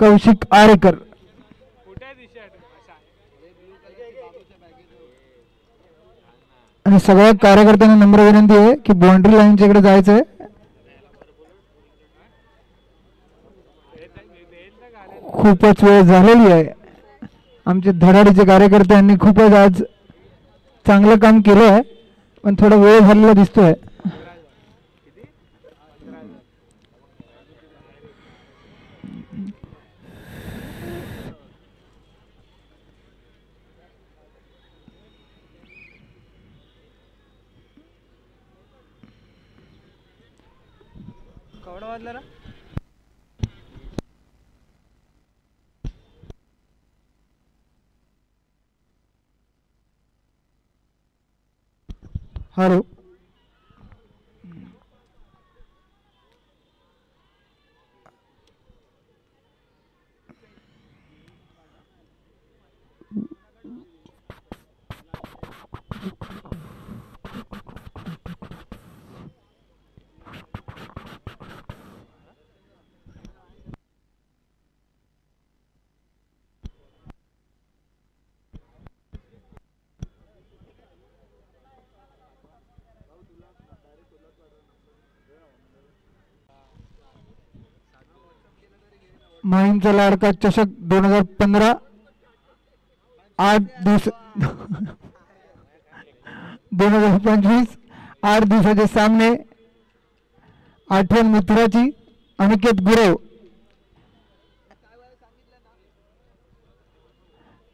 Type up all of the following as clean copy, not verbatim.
कौशिक आरेकर. आणि सगळ्या कार्यकर्त्यांना नम्र विनंती आहे की बाउंड्री लाईनच्या इकडे जायचं आहे. खूपच वेळ झालेली आहे. आमचे धडाडीचे कार्यकर्त्यांनी खूपच आज चांगलं काम केलं आहे पण थोडा वेळ झालेला दिसतोय. केवढा वाजला रे? हॅलो. माहीमचा लाडका चषक 2015 2025 8 दिवसाचे सामने. आठवण मित्राची अनिकेत गुरव.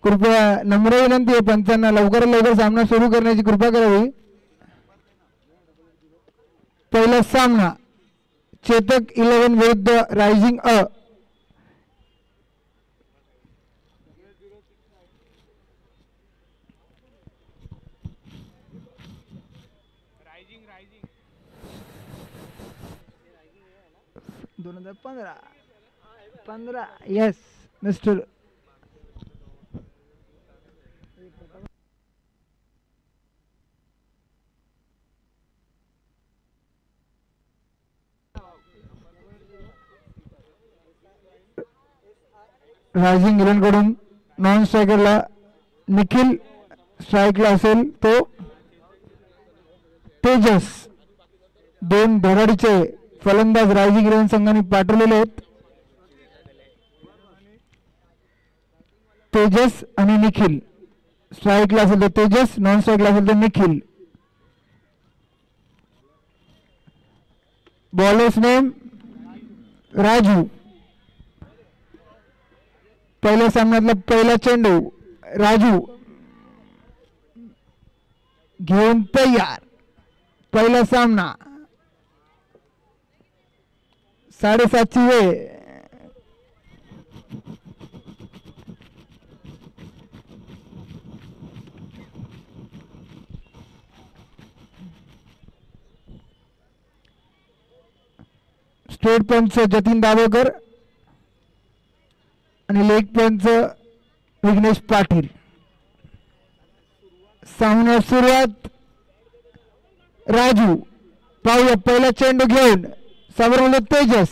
कृपया नम्र विनंती आहे पंचांना लवकरात लवकर सामना सुरू करण्याची कृपा करावी. पहिला सामना चेतक 11 विरुद्ध रायझिंग अ. $2015 येस मिस्टर. रायझिंग 11 कडून नॉन स्ट्रायकरला निखिल, स्ट्राईकला असेल तो तेजस. दोन धडाडीचे फलंदाज रायझिंग 11 संघाने पाठवलेले आहेत, तेजस आणि निखिल. स्ट्राईकला असेल तर तेजस, नॉन स्ट्राईकला असेल तर निखिल. Bowlers name Raju. पहिल्या सामन्यातला पहिला चेंडू राजू घेऊन तयार. पहिला सामना 7:30ची वेळ. स्टेट पंच जतीन दाभोळकर आणि लेग पंच विघ्नेश पाटील. सामन्यात सुरुवात राजू. पाहूया पहिला चेंडू घेऊन समोर तेजस.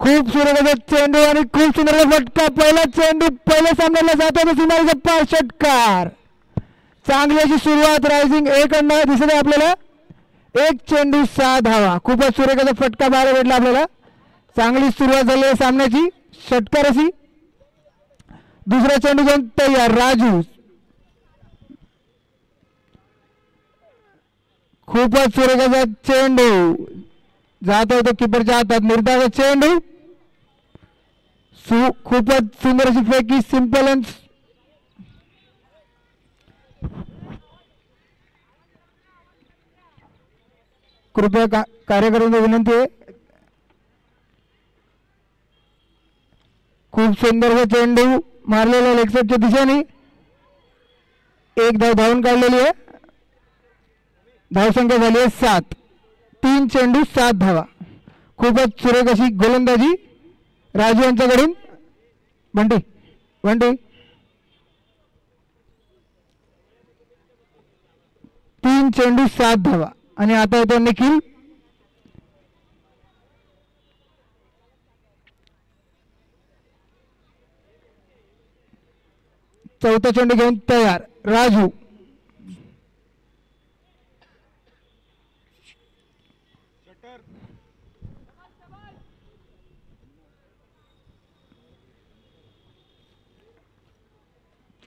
खूप सुरेख चेंडू आणि खूप सुंदर फटका. पहिला चेंडू पहिल्या सामन्याला जातो सीमारेचा पार षटकार. चांगली अशी सुरुवात रायझिंग 1 कडनं दिसत आहे आपल्याला. 1 चेंडू 6 धावा. खूपच सुरेखाचा फटका बाहेर भेटला आपल्याला. चांगली सुरुवात झाली आहे सामन्याची षटकार अशी. दुसरा चेंडू घेऊन तयार राजू. खूपच सुरेखाचा चेंडू जात होतो किपरच्या हातात. निर्धार चेंडू. खूपच सुंदर अशी फेकी. सिंपल अँड कृपया कार्यकर्त्यांना विनंती आहे. खूप सुंदर चेंडू मारलेला लेगसाईडच्या दिशेने. 1 धाव धावून काढलेली आहे. धावसंख्या झाली आहे 7. 3 चेंडू 7 धावा. खूपच सुरेख अशी गोलंदाजी राजू यांच्याकडून. बंटी बंटी 3 चेंडू 7 धावा. आणि आता येतो निखिल. चौथा चेंडू घेऊन तयार राजू.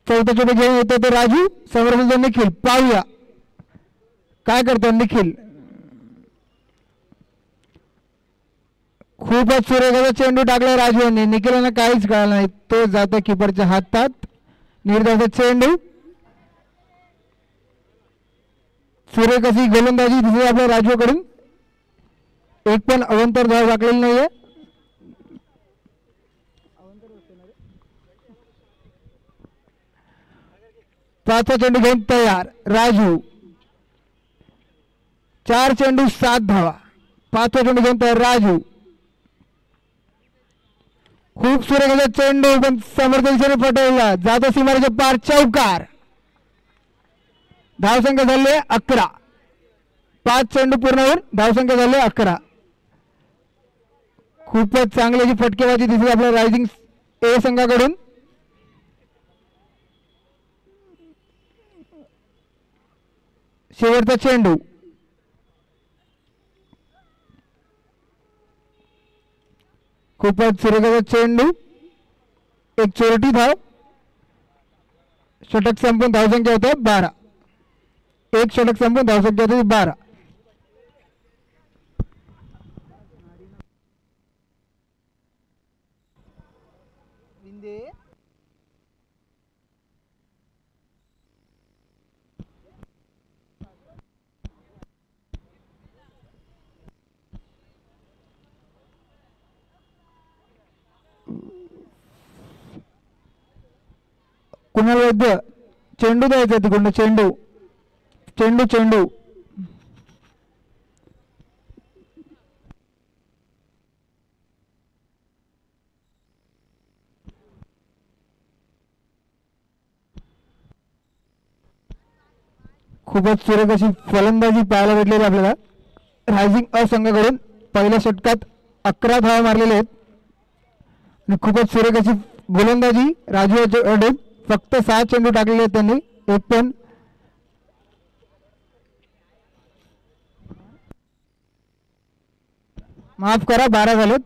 चौथा चेंडू घेऊन येतो तो राजू. समोर निखिल. पाहूया काय करतो निखिल. खूपच सुरेखाचा चेंडू टाकला राजू यांनी. निखिलांना काहीच कळलं नाही. तो जातो किपरच्या हातात. निर्धावाचा चेंडू. सुरेख अशी गोलंदाजी दिसते आपल्या राजूकडून. एक पण अवंतर धाव टाकलेली नाहीये. पाचवा चेंडू घेऊन तयार राजू. 4 चेंडू 7 धावा. पाचवा चेंडू घेऊन तयार राजू. खूप सुरेखाचा चेंडू पण समोरच्या दिशेने फटवला. जातो सीमारेच्या पार. चौकार. धावसंख्या झाले 11. 5 चेंडू पूर्ण होऊन धावसंख्या झाले 11. खूपच चांगली जी फटकेबाजी दिसली आपल्या रायझिंग ए संघाकडून. शेवटचा चेंडू. खूपच सुरेखाचा चेंडू. एक चोरटी धाव. षटक संपून धावसंख्या होते 12. एक षटक संपून धावसंख्या होती 12. कुणाल वैद्य चेंडू द्यायचा तिकडून. चेंडू चेंडू चेंडू. खूपच सुरेख अशी फलंदाजी पाहायला भेटलेली आपल्याला रायझिंग अ संघाकडून. पहिल्या षटकात 11 धावा मारलेल्या आहेत आणि खूपच सुरेख अशी गोलंदाजी राजू. फक्त 6 चेंडू टाकलेले आहेत त्यांनी. एक पण माफ करा 12 झालेत.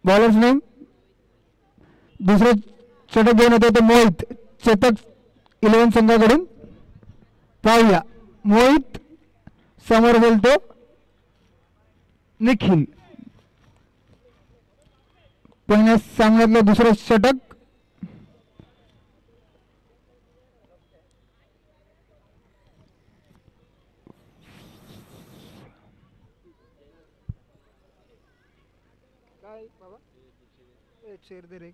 Bowlers name. दुसरे षटक घेऊन येतो तो मोहित. चेतक 11 संघाकडून. पाहूया मोहित. समोर बोलतो निखिल. पहिल्या सामन्यातलं दुसरं षटक. काय बाबा शेर दे रे.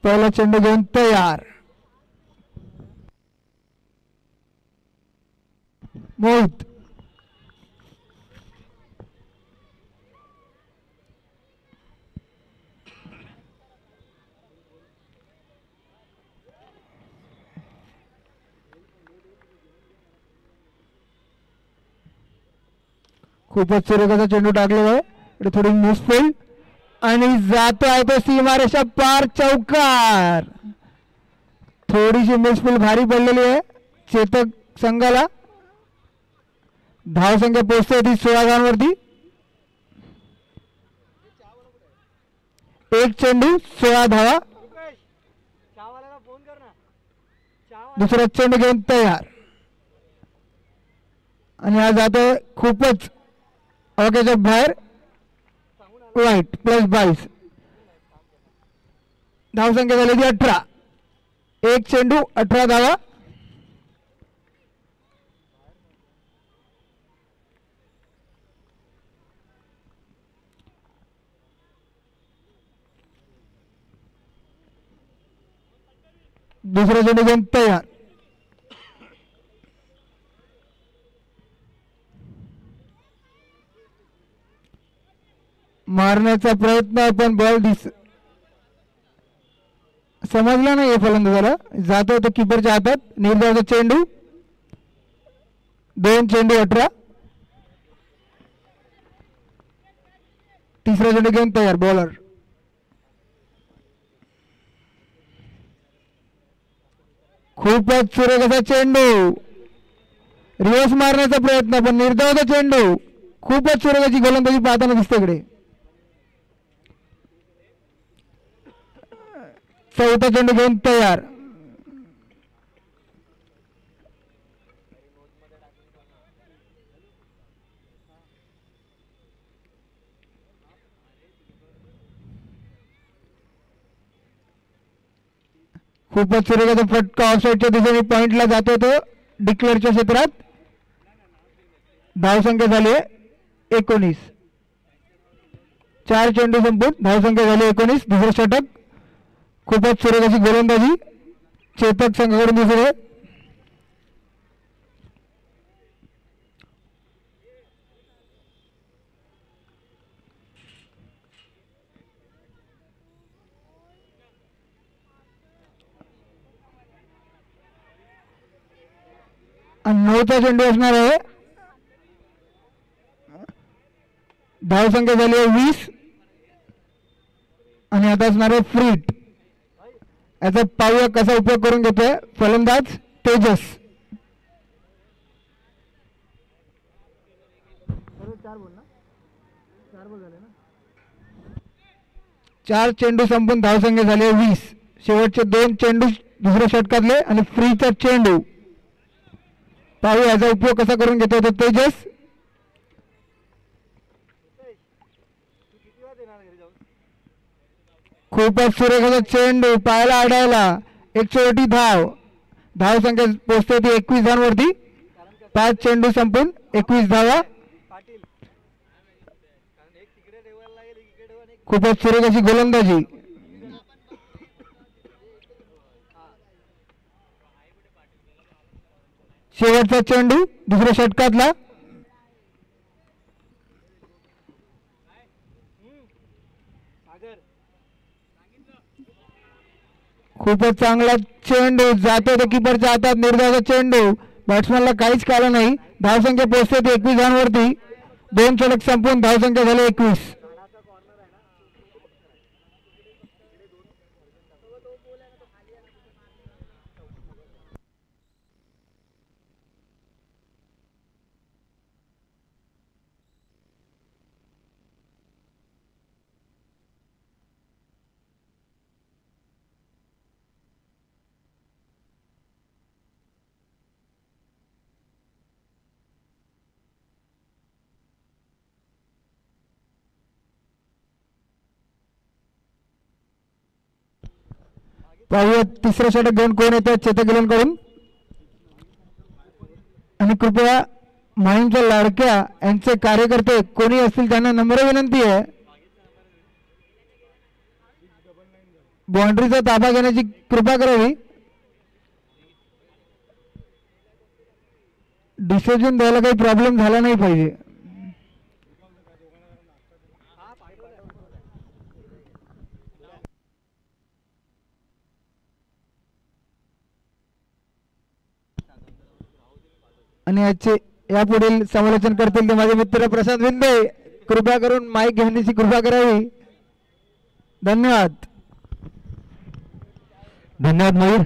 पहिला चेंडू घेऊन तयार मोहित. खूपच सुरेखाचा चेंडू टाकलेला आहे. थोडी मिसफील आणि जातो आहे तो सीमारेषा पार. चौकार. थोडीशी मिसफील भारी पडलेली आहे चेतक संघाला. धावसंख्या पोहोचते होती 16 धावांवरती. एक चेंडू 16 धावा. दुसरा चेंडू घेऊन तयार आणि हा जातो खूपच अवघ्याच्या बाहेर. वाईट +22. धावसंख्या झाली 18. एक चेंडू 18 धावा. दुसरा चेंडू घेऊन तयार मारण्याचा प्रयत्न पण बॉल समजला नाही फलंदाजाला, जातो तो किपरच्या हातात. निर्धावाचा चेंडू, 2 चेंडू 18. तिसरा चेंडू घेऊन तयार बॉलर. खूपच सुरेख असा चेंडू, रिवर्स मारण्याचा प्रयत्न पण निर्धावाचा चेंडू. खूपच सुरेख अशी गोलंदाजी पाहताना दिसते इकडे. चौथा चेंडू घेऊन तयार. खूपच सुरेखाचा फटका ऑफसाईडच्या दिशेने पॉइंटला जातो तो डिक्लेअरच्या क्षेत्रात. धावसंख्या झाली आहे 19. 4 चेंडू संपून धावसंख्या झाली 19. दुसरं षटक. खूपच सुरेख अशी गोलंदाजी चेतक संघाकडून दिसत आहे. आणि 9चा चेंडू असणार आहे. धावसंख्या झाली आहे 20 आणि आता असणार आहे फ्रीट. याचा पाहूया कसा उपयोग करून घेतोय फलंदाज तेजस. 4 चेंडू संपून धावसंख्या झाली आहे 20. शेवटचे 2 चेंडू दुसऱ्या षटकातले आणि फ्रीचा चेंडू. पाहू याचा उपयोग कसा करून घेतो तो तेजस. खूपच सुरेख असा चेंडू पायाला अडायला. 108 धाव. धावसंख्या पोहोचते ती 21 धावांवरती. 5 चेंडू संपून 21 धावा. खूपच सुरेख अशी गोलंदाजी. शेवटचा चेंडू दुसऱ्या षटकातला. खूपच चांगला चेंडू जातो तो किपरच्या हातात. निर्धावाचा चेंडू. बॅट्समॅनला काहीच कळलं नाही. धावसंख्या पोहोचते ती 21 धावांवरती. 2 षटक संपून धावसंख्या झाली 21. पाहूया तिसरं षटक घेऊन कोण येतं चेतक गिलनकडून. आणि कृपया माहीमच्या लाडक्या यांचे कार्यकर्ते कोणी असतील त्यांना नम्र विनंती आहे बाउंड्रीचा ताबा घेण्याची कृपा करावी. डिसिजन द्यायला काही प्रॉब्लेम झाला नाही पाहिजे. आणि यापुढील समालोचन करतील ते माझे मित्र प्रशांत विंदे. कृपया करून माईक घेण्याची कृपा करावी. धन्यवाद. धन्यवाद मयूर.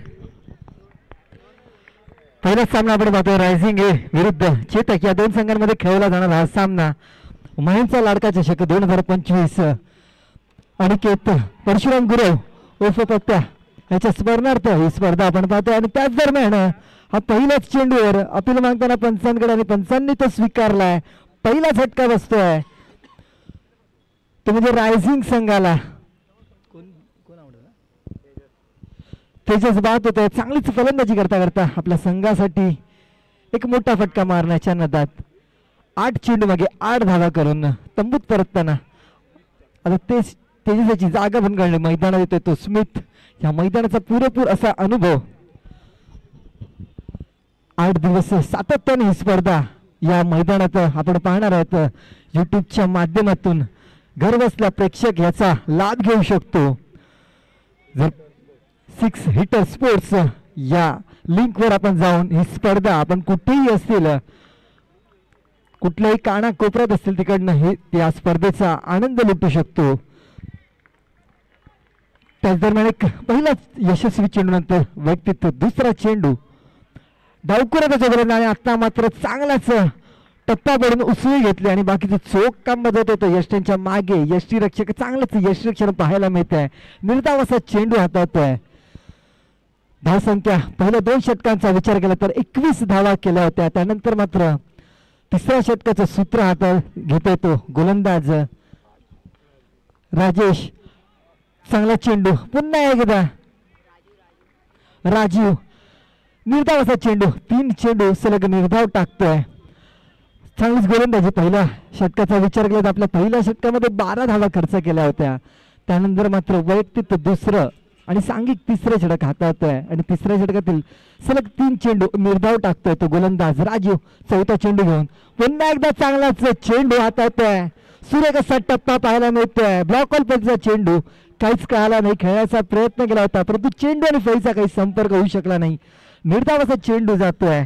पहिलाच सामना आपण पाहतोय रायझिंग ए विरुद्ध चेतक या 2 संघांमध्ये खेळला जाणारा हा सामना. माहीमचा लाडका चषक 2025 अनिकेत परशुराम गुरव उर्फ पप्प्या याच्या स्मरणार्थ ही स्पर्धा आपण पाहतोय. आणि त्याच दरम्यान हा पहिल्याच चेंडूवर अपील मागताना पंचांकडे आणि पंचांनी तो स्वीकारलाय. पहिला झटका बसतोय तो म्हणजे रायझिंग संघाला. तेजस बाद होत आहे. चांगलीच फलंदाजी करता करता आपल्या संघासाठी एक मोठा फटका मारण्याच्या नदात 8 चेंडू मागे 8 धावा करून तंबूत परतताना आता तेजसाची जागा पण कळली. मैदानात येतोय तो स्मिथ. या मैदानाचा पुरेपूर असा अनुभव. 8 दिवस सातत्याने ही स्पर्धा या मैदानात आपण पाहणार आहोत युट्यूबच्या माध्यमातून. घरबसल्या प्रेक्षक याचा लाभ घेऊ शकतो. जर 6 हिटर स्पोर्ट्स या लिंकवर आपण जाऊन ही स्पर्धा आपण कुठेही असतील, कुठल्याही कानाकोपऱ्यात असतील तिकडनं हे या स्पर्धेचा आनंद लुटू शकतो. त्याच दरम्यान एक पहिलाच यशस्वी चेंडू नंतर व्यक्तित्व दुसरा चेंडू डावकुराचा गोलंदाज आणि आता मात्र चांगलाच टप्पा पडून उसळी घेतली आणि बाकीचं चोख काम बदलत होतं. यष्टींच्या मागे यष्टी रक्षक चांगलंच यष्टीरक्षण पाहायला मिळत आहे. निर्धाव असा चेंडू हाताळतोय. धावसंख्या पहिल्या 2 षटकांचा विचार केला तर 21 धावा केल्या होत्या. त्यानंतर मात्र तिसऱ्या षटकाचं सूत्र हातात घेत येतो गोलंदाज राजेश. चांगला चेंडू पुन्हा एकदा राजीव. निर्धाव असा चेंडू 3 चेंडू सलग निर्धाव टाकतोय. चांगलीच गोलंदाजी. पहिल्या षटकाचा विचार केला तर आपल्या पहिल्या षटकामध्ये 12 धावा खर्च केल्या होत्या. त्यानंतर मात्र वैयक्तिक दुसरं आणि सांघिक तिसरं षटक हाताळतोय आणि तिसऱ्या षटकातील सलग 3 चेंडू निर्धाव टाकतोय तो गोलंदाज राजीव. चौथा चेंडू घेऊन पुन्हा एकदा चांगलाच चेंडू हाताळतोय. सुरेख असा टप्पा पाहायला मिळतोय. ब्लॉक ऑल पद्धतीचा चेंडू काहीच कळाला नाही. खेळायचा प्रयत्न केला होता परंतु चेंडू आणि फळीचा काही संपर्क होऊ शकला नाही. निर्धाव असा चेंडू जातोय.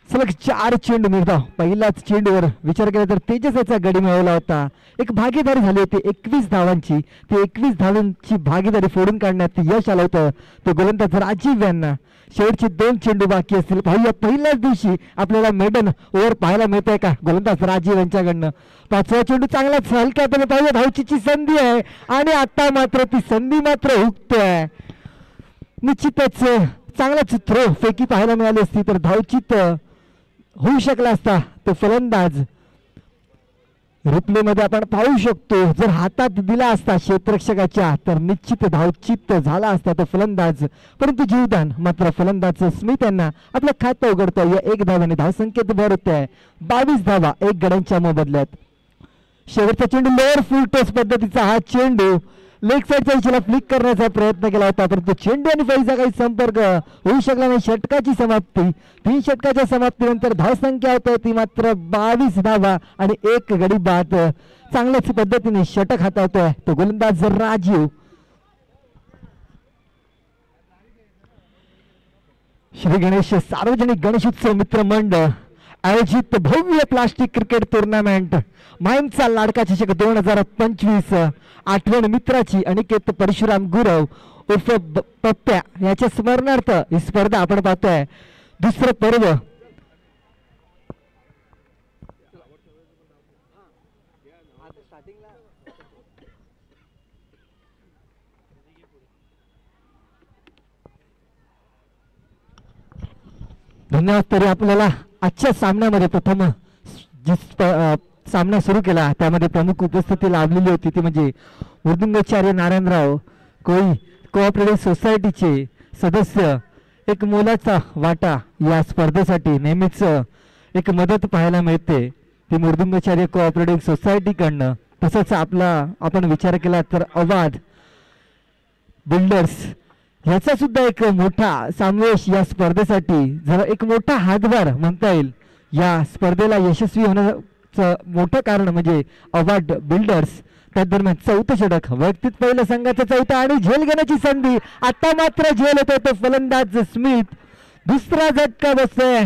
सलग 4 चेंडू निर्धाव. पहिल्याच चेंडूवर विचार केला तर तेजस याचा गडी मिळवला होता. एक भागीदारी झाली होती 21 धावांची. ती 21 धावांची भागीदारी फोडून काढण्यात यश आलं होतं तो गोलंदाज राजीव यांना. शेवटचे 2 चेंडू बाकी असतील. पाहूया पहिल्याच दिवशी आपल्याला मेडन ओव्हर पाहायला मिळतंय का गोलंदाज राजीव यांच्याकडनं. 5वा चेंडू चांगलाच हलक्या पाहूया. धावचीची संधी आहे आणि आता मात्र ती संधी मात्र हुकतोय. निश्चितच चांगलाच थ्रो फेकी पाहायला मिळाली असती तर धावचित होऊ शकला असता तो फलंदाज. रिप्ले मध्ये आपण पाहू शकतो जर हातात दिला असता क्षेत्ररक्षकाच्या तर निश्चित धावचित झाला असता तो फलंदाज. परंतु जीवदान मात्र फलंदाज स्मिथ यांना आपलं खातं उघडतं. या 1 धावाने धावसंख्येत भर होते. 22 धावा 1 गड्यांच्या मोबदल्यात. शेवटचा चेंडू लोअर फुल टॉस पद्धतीचा हा चेंडू लेग साईडच्या दिशेला फ्लिक करण्याचा प्रयत्न केला होता परंतु चेंडू आणि फळीचा काही संपर्क होऊ शकला नाही. षटकाची समाप्ती. 3 षटकाच्या समाप्तीनंतर धावसंख्या होते ती मात्र 22 धावा आणि 1 गडी बाद. चांगल्याच पद्धतीने षटक हाताळतोय तो गोलंदाज राजीव. श्री गणेश सार्वजनिक गणेशोत्सव मित्र मंडळ आयोजित भव्य प्लास्टिक क्रिकेट टुर्नामेंट माहीमचा लाडका चषक 2025 आठवण मित्राची अनिकेत परशुराम गुरव उर्फ पप्प्या याच्या स्मरणार्थ ही स्पर्धा आपण पाहतोय. दुसरं पर्व धन्यवाद. तरी आपल्याला आजच्या सामन्यामध्ये प्रथम जी सामना सुरू केला त्यामध्ये प्रमुख उपस्थिती लाभलेली होती ती म्हणजे मृदुंगाचार्य नारायणराव कोऑपरेटिव्ह सोसायटीचे सदस्य. एक मोलाचा वाटा या स्पर्धेसाठी नेहमीच एक मदत पाहायला मिळते ती मृदुंगाचार्य कोऑपरेटिव्ह सोसायटीकडनं. तसंच आपला आपण विचार केला तर अवाध बिल्डर्स याचा सुद्धा एक मोठा समावेश या स्पर्धेसाठी जरा एक मोठा हातभार म्हणता येईल. या स्पर्धेला यशस्वी होण्याचं मोठं कारण म्हणजे अवार्ड बिल्डर्स. त्या दरम्यान 4थं षटक वैयक्तिक पहिल्या संघाचं 4थं आणि झेल घेण्याची संधी. आता मात्र झेल होतोय तो फलंदाज स्मिथ. दुसरा झटका बसतोय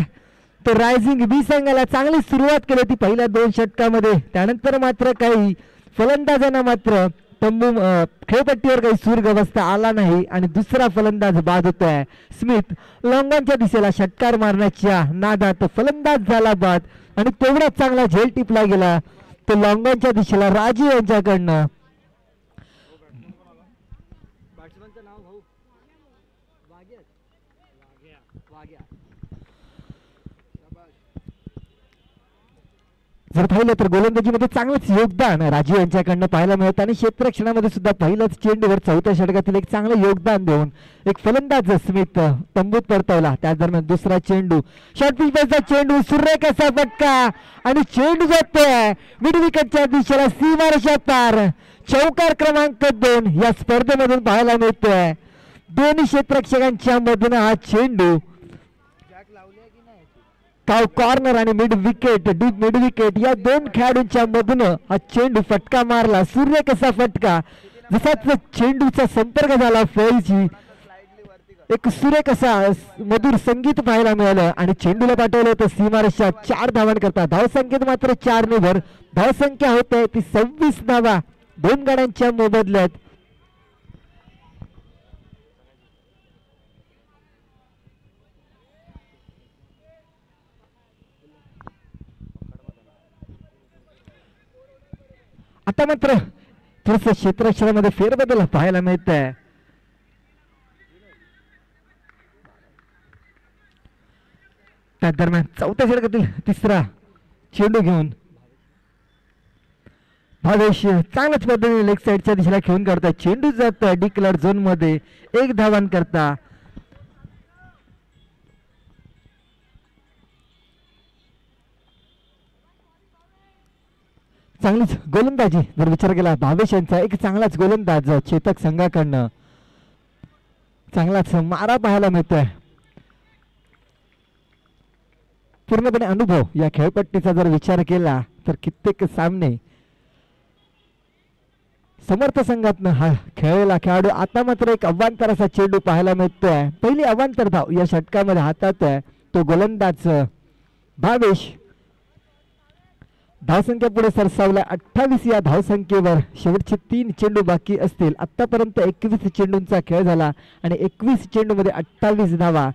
तो रायझिंग बी संघाला. चांगली सुरुवात केली होती पहिल्या 2 षटकामध्ये. त्यानंतर मात्र काही फलंदाजांना मात्र खेळपट्टीवर काही सूर अवस्था आला नाही आणि दुसरा फलंदाज बाद होतोय स्मिथ. लॉंगांच्या दिशेला षटकार मारण्याच्या नादात फलंदाज झाला बाद आणि तेवढाच चांगला झेल टिपला गेला तो लॉंगांच्या दिशेला राजीव यांच्याकडनं. जर पाहिलं तर गोलंदाजीमध्ये चांगलंच योगदान राजीव यांच्याकडनं पाहायला मिळतं आणि क्षेत्ररक्षणामध्ये सुद्धा पहिल्याच चेंडूवर 4थ्या षटकातील एक चांगलं योगदान देऊन एक फलंदाज स्मिथ तंबूत परतवला. त्या दरम्यान दुसरा चेंडू शॉर्ट पिचचा चेंडू सुरेख असा फटका आणि चेंडू जातोय मिड विकेटच्या दिशेला सीमारेषा पार. चौकार क्रमांक 2 या स्पर्धेमधून पाहायला मिळतोय. दोन्ही क्षेत्ररक्षकांच्या मधून हा चेंडू धाव कॉर्नर आणि mid wicket, deep mid wicket या दोन खेळाडूंच्या मधून हा चेंडू फटका मारला. सूर्य कसा फटका, जसाच चेंडूचा संपर्क झाला फळीची, एक सुरेख असा मधुर संगीत पाहायला मिळालं आणि चेंडूला पाठवलं होतं सीमारेषा 4 धावांकरता. धावसंख्येत मात्र 4 ने भर. धावसंख्या होते ती 26 धावा दोन गाड्यांच्या मोबदल्यात. आता मात्र थोडस क्षेत्रक्षणामध्ये फेरबदल पाहायला मिळत आहे. त्या दरम्यान चौथ्या षटकातील तिसरा चेंडू घेऊन भावेश चांगल्याच पद्धतीने लेग साईडच्या दिशेला खेळून काढतात. चेंडू जात डिक्लेअर झोन मध्ये 1 धावांकरता. चांगलीच गोलंदाजी जर विचार केला भावेश यांचा, एक चांगलाच गोलंदाज चेतक संघाकडनं चांगलाच मारा पाहायला मिळतोय. पूर्णपणे अनुभव या खेळपट्टीचा जर विचार केला तर कित्येक सामने समर्थ संघातनं हा खेळलेला खेळाडू. आता मात्र एक अवांतर असा चेंडू पाहायला मिळतोय. पहिली अवांतर धाव या षटकामध्ये हातात आहे तो गोलंदाज भावेश. धावसंख्या पुढे सरसावला 28 या धावसंख्येवर. शेवटचे 3 चेंडू बाकी असतील. आतापर्यंत 21 चेंडूंचा खेळ झाला आणि 21 चेंडू मध्ये 28 धावा.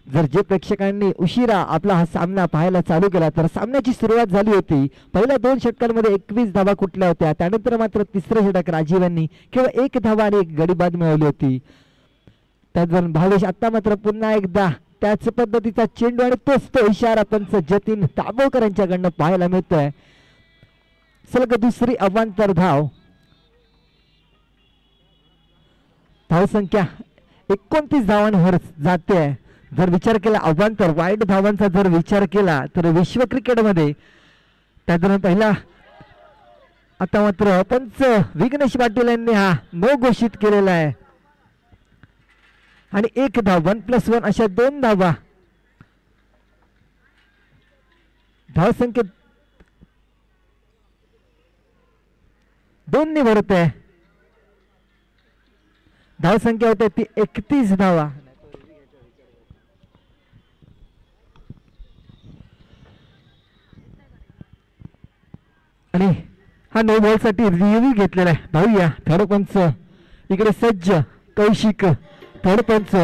जर जे प्रेक्षकांनी उशिरा आपला हा सामना पाहायला चालू केला तर सामन्याची सुरुवात झाली होती. पहिल्या 2 षटकांमध्ये 21 धावा कुठल्या होत्या. त्यानंतर मात्र तिसरे षटक राजीव यांनी केवळ 1 धावा आणि 1 गडी बाद मिळवली होती. त्याचबरोबर भावेश आता मात्र पुन्हा एकदा त्याच पद्धतीचा चेंडू आणि तोच तो इशारा पंच जतीन दाभोळकर यांच्याकडनं पाहायला मिळतोय. सलग दुसरी अवांतर धाव. धावसंख्या 29 धावांवर जाते. जर विचार केला अवांतर वाईट धावांचा जर विचार केला तर विश्व क्रिकेटमध्ये त्यादरम्यान पहिला आता मात्र पंच विघ्नेश पाटील यांनी हा नो घोषित केलेला आहे आणि 1 धाव 1+1 अशा 2 धावा. धावसंख्येत 2 ने भरत आहे. धावसंख्या होते ती 31 धावा. आणि हा नो बॉल साठी रिव्ह्यू घेतलेला आहे. पाहूया थर्ड पंच इकडे सज्ज कौशिक. थर्ड पंच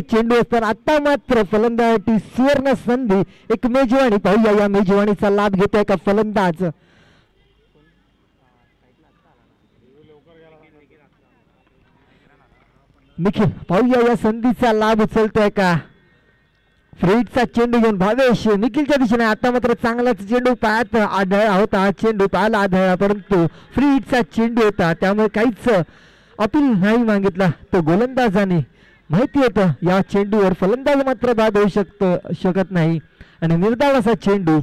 चेंडू असताना आता मात्र फलंदाजाची सुवर्ण संधी. एक मेजवानी पाहूया या मेजवानीचा लाभ घेतोय का फलंदाज. निखिल पाहूया या संधीचा लाभ उचलतोय का. फ्रीडचा चेंडू घेऊन भावेश निखिलच्या दिशेने. आता मात्र चांगलाच चेंडू पायात आढळला होता. चेंडू पाहायला आढळला परंतु फ्रीडचा चेंडू होता त्यामुळे काहीच अपील नाही मागितला तो गोलंदाजाने. माहिती होतं या चेंडूवर फलंदाज मात्र बाद होऊ शकत नाही आणि निर्धाव असा चेंडू.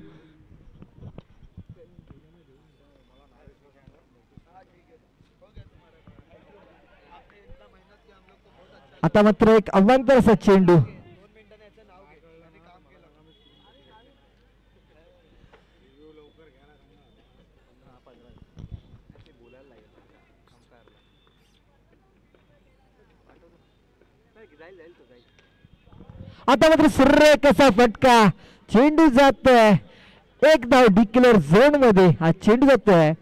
आता मात्र एक अवांतर असा चेंडू. आता मात्र सुर्रे कसा फटका. चेंडू जातोय 1 धाव डिक्लेअर झोन मध्ये. हा चेंडू जातोय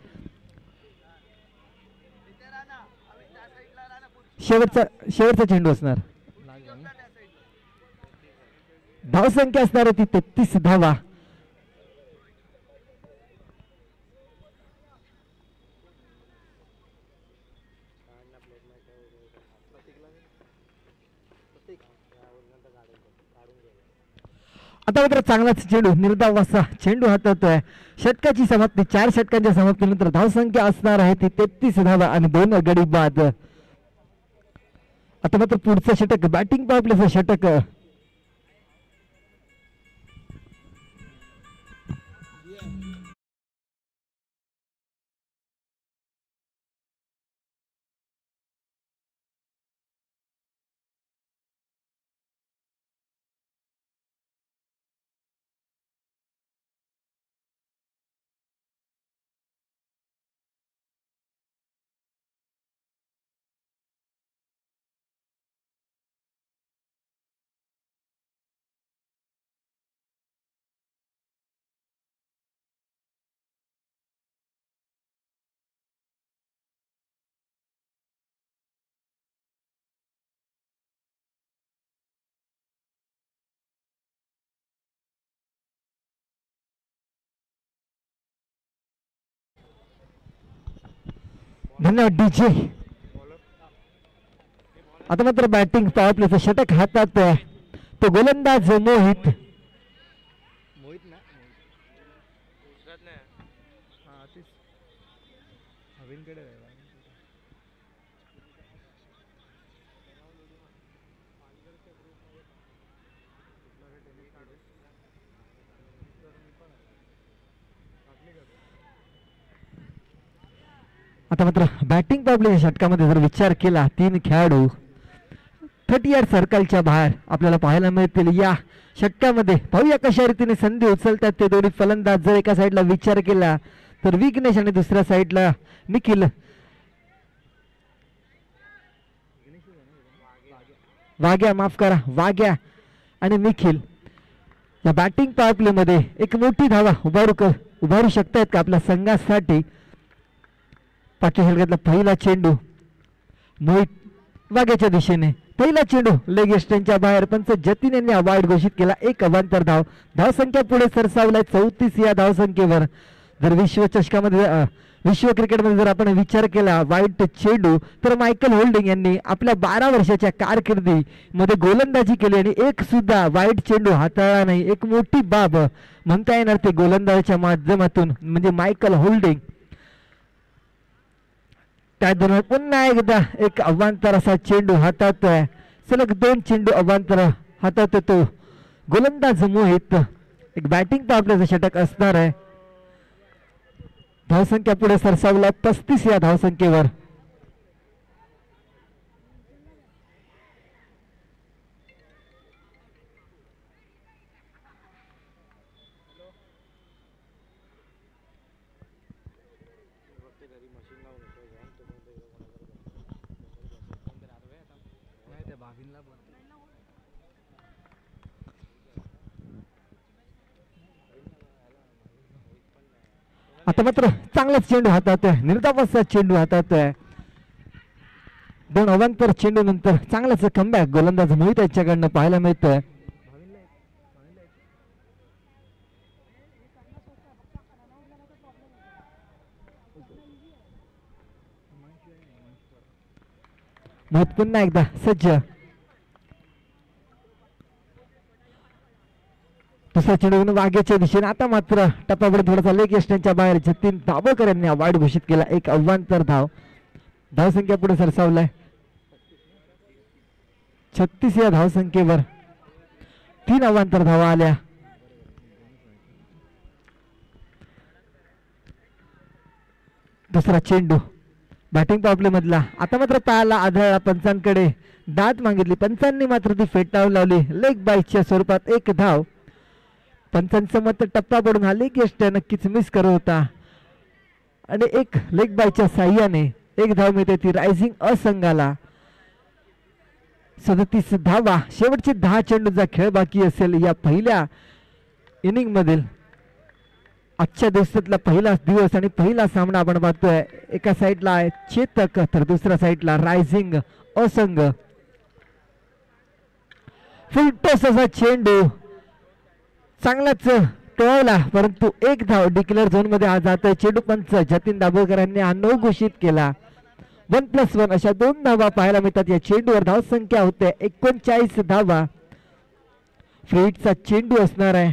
शेवटचा चेंडू असणार. धावसंख्या असणार ती 33 धावा. आता मात्र चांगलाच चेंडू निर्धाव असा चेंडू हाताळतोय. षटकाची समाप्ती 4 षटकांच्या समाप्तीनंतर धावसंख्या असणार आहे ती 33 धावा आणि 2 गडी बाद. आता मात्र पुढचं षटक बॅटिंग पॉवर प्लेचं षटक. धन्यवाद डीजे. आता मात्र बॅटिंग पॉवर प्लेचं षटक हातात आहे. तो गोलंदाज मोहित. आता मात्र बॅटिंग पॉवर प्लेच्या षटकामध्ये जर विचार केला 3 खेळाडू 30 यार्ड सर्कलच्या बाहेर आपल्याला पाहायला मिळतील. या षटकामध्ये पाहूया कशा रीतीने संधी उचलतात ते दोन्ही फलंदाज. जर एका साईडला विचार केला तर विघ्नेश आणि दुसऱ्या साईडला निखिल. वाग्या माफ करा वाग्या आणि निखिल या बॅटिंग पॉवर प्ले मध्ये एक मोठी धावा उभारू शकतायत का आपल्या संघासाठी. पाचव्या षटकातला पहिला चेंडू मोहित वाग्याच्या दिशेने. पहिला चेंडू लेग स्टंपच्या बाहेर. पंच जतीन यांनी अवॉइड घोषित केला. एक अवांतर धाव. धावसंख्या पुढे सरसावलाय 34 या धावसंख्येवर. जर विश्व क्रिकेटमध्ये जर आपण विचार केला वाईट चेंडू तर मायकल होल्डिंग यांनी आपल्या 12 वर्षाच्या कारकिर्दीमध्ये गोलंदाजी केली आणि एक सुद्धा वाईट चेंडू हाताळला नाही. एक मोठी बाब म्हणता येणार ते गोलंदाजीच्या माध्यमातून म्हणजे मायकल होल्डिंग. त्या दरम्यान पुन्हा एकदा एक अवांतर असा चेंडू हाताळतोय. सलग 2 चेंडू अवांतर हाताळतो तो गोलंदाज मोहित. एक बॅटिंग पॉवर प्लेचं षटक असणार आहे. धावसंख्या पुढे सरसावला 35 या धावसंख्येवर. आता मात्र चांगलाच चेंडू हाताळतोय. निर्धावाचा चेंडू हाताळतोय. 2 अवांतर चेंडू नंतर चांगलाच कमबॅक गोलंदाज मोहित यांच्याकडनं पाहायला मिळतोय. मोहित पुन्हा एकदा सज्ज. दुसरा चेंडू वाघ्याच्या दिशेने. आता मात्र टप्प्यावर थोडासा लेग स्टंपच्या बाहेर. जतीन दाभोळकर यांनी अवॉइड घोषित केला. एक अवांतर धाव. धावसंख्या पुढे सरसावलाय 36 या धावसंख्येवर. 3 अवांतर धावा आल्या. दुसरा चेंडू बॅटिंग पॉवर प्ले मधला. आता मात्र पायाला आढळला. पंचांकडे दाद मागितली. पंचांनी मात्र ती फेटाळून लावली. लेग बाईच्या स्वरूपात एक धाव. पंचांचं मत टप्पा पडून हा लेग नक्कीच मिस करत होता आणि एक लेग बायच्या साह्याने एक धाव मिळते ती रायझिंग असंघाला. 37 धावा. शेवटचे 10 चेंडूचा खेळ बाकी असेल या पहिल्या इनिंग मधील. आजच्या दिवसातला पहिला दिवस आणि पहिला सामना आपण पाहतोय. एका साईडला आहे चेतक तर दुसऱ्या साईडला रायझिंग असंघ. फुल टॉस असा चेंडू चांगलाच टळवला परंतु एक धाव डिक्लेअर झोन मध्ये आज जातोय. चेंडू पंच जतीन दाभोळकर यांनी हा नो घोषित केला. 1+1 अशा 2 धावा पाहायला मिळतात. या चेंडूवर धावसंख्या होते 39 धावा. फ्रीटचा चेंडू असणार आहे.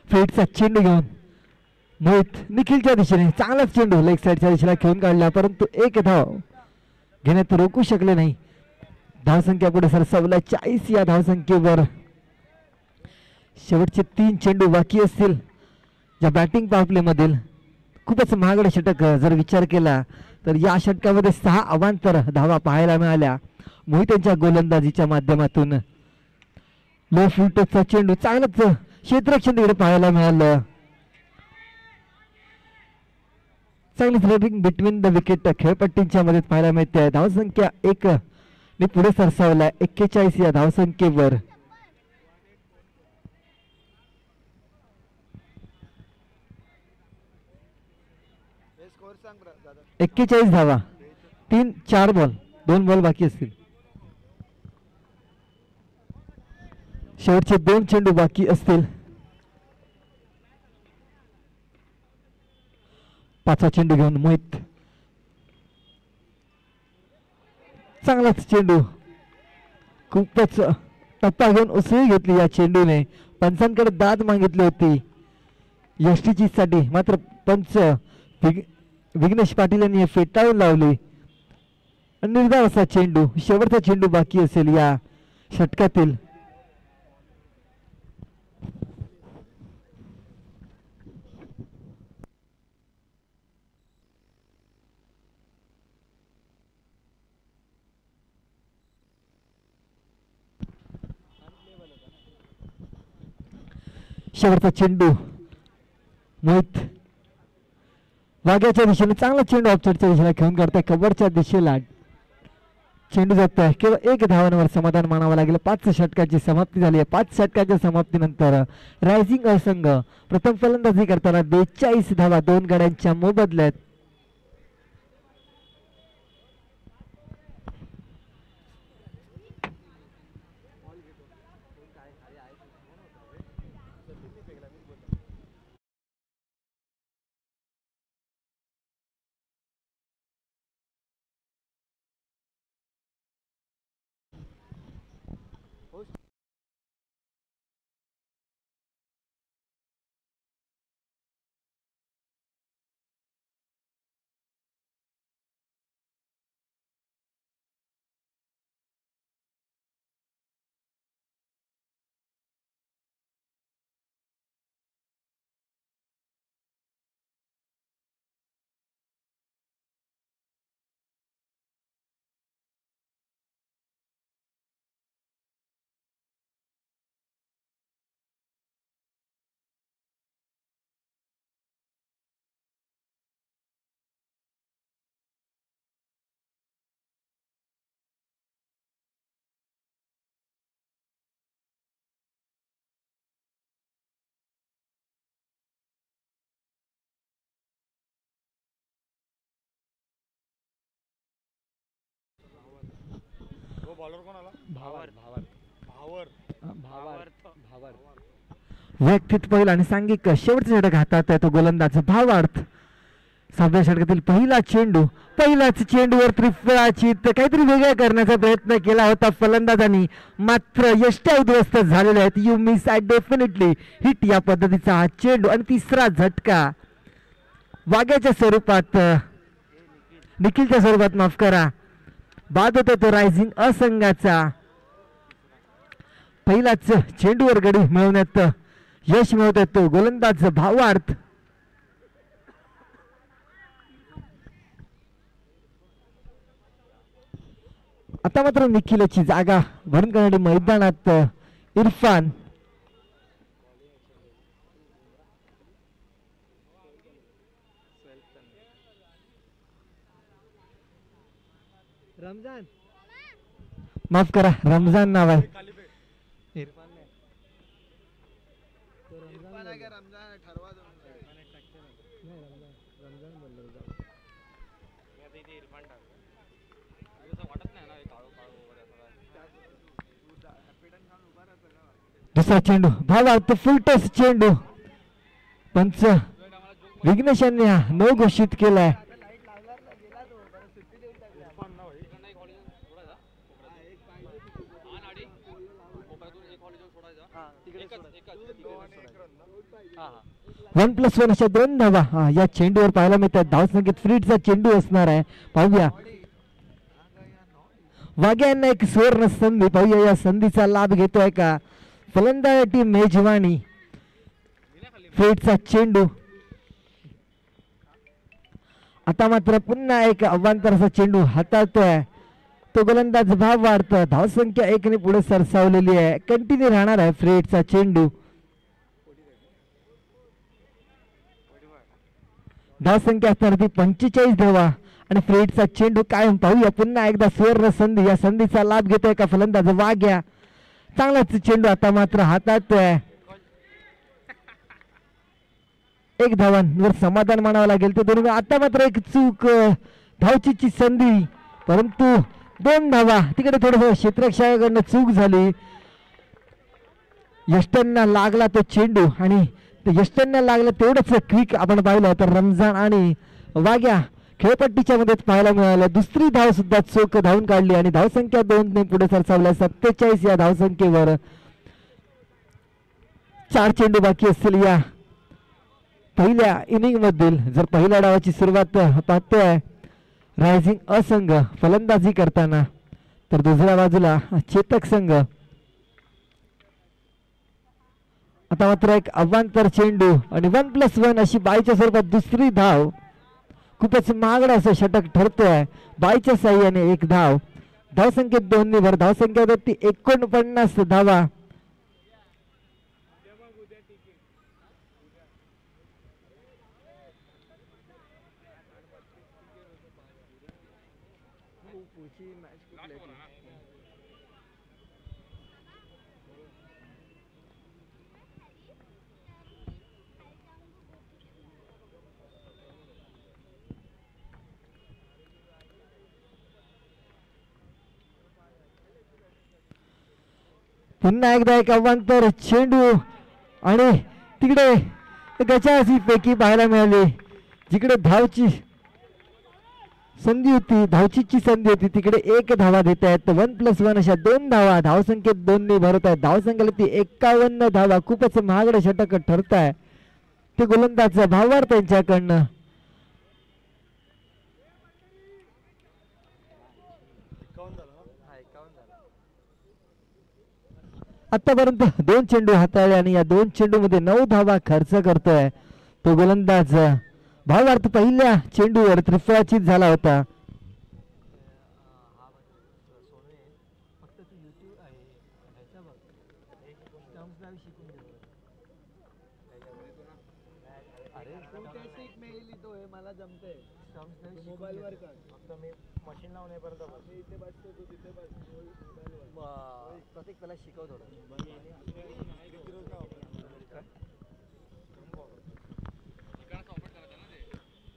फ्रीटचा चेंडू घेऊन मोहित निखिलच्या दिशेने चांगलाच चेंडू लेग साईडच्या दिशेला खेळून काढला, परंतु एक धाव घेण्यात रोखू शकले नाही. धावसंख्या पुढे सरसावला 40 या धावसंख्येवर. शेवटचे 3 चेंडू बाकी असतील या बॅटिंग पॉवर प्ले मधील. खूपच महागडे षटक जर विचार केला तर या षटकामध्ये 6 अवांतर धावा पाहायला मिळाल्या मोहित यांच्या गोलंदाजीच्या माध्यमातून. लो फुलटोचा चेंडू चांगलंच क्षेत्ररक्षण तिकडे पाहायला मिळालं. चांगली थ्रोइंग बिटवीन द विकेट खेळपट्टींच्या मध्ये पाहायला मिळते. धावसंख्या 1 ने पुढे सरसावला 41 या धावसंख्येवर. 41 धावा, 4 बॉल, 2 बॉल बाकी असतील. शेवटचे 2 चेंडू बाकी असतील. 5वा चेंडू घेऊन मोहित. चांगलाच चेंडू, खूपच टप्पा घेऊन उसळी घेतली या चेंडूने. पंचांकडे दाद मागितली होती यष्टीची साठी, मात्र पंच विघ्नेश पाटील यांनी हे फेटाळून लावले. निर्धाव असा चेंडू, शेवटचा चेंडू बाकी असेल या षटकातील. शेवटचा चेंडू मोहित वाघ्याच्या दिशेने चांगला चेंडू ऑफसाईडच्या दिशेला खेळून काढताय. कव्हरच्या दिशेला चेंडू जात आहे. केवळ 1 धावांवर समाधान मानावं लागेल. 5 षटकाची समाप्ती झाली आहे. 5 षटकाच्या समाप्तीनंतर रायझिंग संघ प्रथम फलंदाजी करताना 42 धावा 2 गड्यांच्या मोबदल्यात. व्यक्तित्व पहिला आणि सांघिक शेवटचा षटक हातात आहे तो गोलंदाज भावार्थ. 7व्या षटकातील पहिला चेंडू, पहिल्याच चेंडूवर त्रिफळाची काहीतरी वेगळं करण्याचा प्रयत्न केला होता फलंदाजांनी, मात्र यष्ट्या उद्ध्वस्त झालेल्या आहेत. You miss I definitely hit या पद्धतीचा हा चेंडू आणि तिसरा झटका वाघ्याच्या स्वरूपात, निखिलच्या स्वरूपात माफ करा, बाद होतो तो रायझिंग असंघाचा. पहिलाच चेंडूवर गडी मिळवण्यात यश मिळवत तो गोलंदाज भावार्थ. आता मात्र निखिलची जागा भरून करणारी मैदानात इरफान. रमजान माफ करा, रमजान नाव आहे. दुसरा चेंडू भावार्थ फुल टॉस चेंडू पंच विघ्नेश यांनी हा नो घोषित केलाय. वन प्लस वन अशा 2 धावा या चेंडूवर पाहायला मिळतात. धावसंख्येत फ्रीडचा चेंडू असणार आहे. पाहूया वाघ्या यांना एक सुवर्ण संधी. पाहूया या संधीचा लाभ घेतोय का फलंदाज टीम मेजवानी. फ्रीडचा चेंडू आता मात्र पुन्हा एक अवांतराचा चेंडू हाताळतोय तो गोलंदाज भाव वाढत. धावसंख्या 1 ने पुढे सरसावलेली आहे. कंटिन्यू राहणार आहे फ्रीडचा चेंडू. धावसंख्या असणार ती 45 धावा आणि फ्रीडचा चेंडू कायम. पाहूया पुन्हा एकदा सुवर्ण संधी. या संधीचा लाभ घेतोय का फलंदाज वाघ्या. चांगलाच चेंडू आता मात्र हाताळतोय. 1 धावांवर समाधान मानावं लागेल ते दोन्ही. आता मात्र एक चूक धावचीची संधी परंतु 2 धावा. तिकडे थोडं क्षेत्ररक्षकाकडनं चूक झाली. यष्टांना लागला तो चेंडू आणि यष्टांना लागला तेवढंच क्विक आपण पाहिलं तर रमजान आणि वाघ्या खेळपट्टीच्या मध्ये पाहायला मिळालं. दुसरी धाव सुद्धा चोख धावून काढली आणि धावसंख्या 2 ने पुढे सरसावल्या 47 या धावसंख्येवर. 4 चेंडू बाकी असतील या पहिल्या इनिंग मधील. जर पहिल्या डावाची सुरुवात पाहतोय रायझिंग असंघ फलंदाजी करताना तर दुसऱ्या बाजूला चेतक संघ. आता मात्र एक अवांतर चेंडू आणि 1+1 अशी बाईच्या स्वरूपात दुसरी धाव. खूपच महागडा असं षटक ठरतोय. बाईच्या साह्याने 1 धाव. धावसंख्येत 2 ने भर. धावसंख्या ती 49 धावा. पुन्हा एकदा एक अवांतर चेंडू आणि तिकडे गचासी पैकी पाहायला मिळाली. जिकडे धावची संधी होती धावचीची संधी होती तिकडे 1 धावा देत आहेत. 1+1 अशा 2 धावा. धावसंख्येत 2 ने भरत आहेत. धावसंख्येला ती 51 धावा. खूपच महागडे षटक ठरत आहे ते गोलंदाज भावार त्यांच्याकडनं. आतापर्यंत 2 चेंडू हाताळले आणि या 2 चेंडू मध्ये 9 धावा खर्च करतोय तो गोलंदाज भावार्थ. पहिल्या चेंडूवर त्रिफळाचीत झाला होता.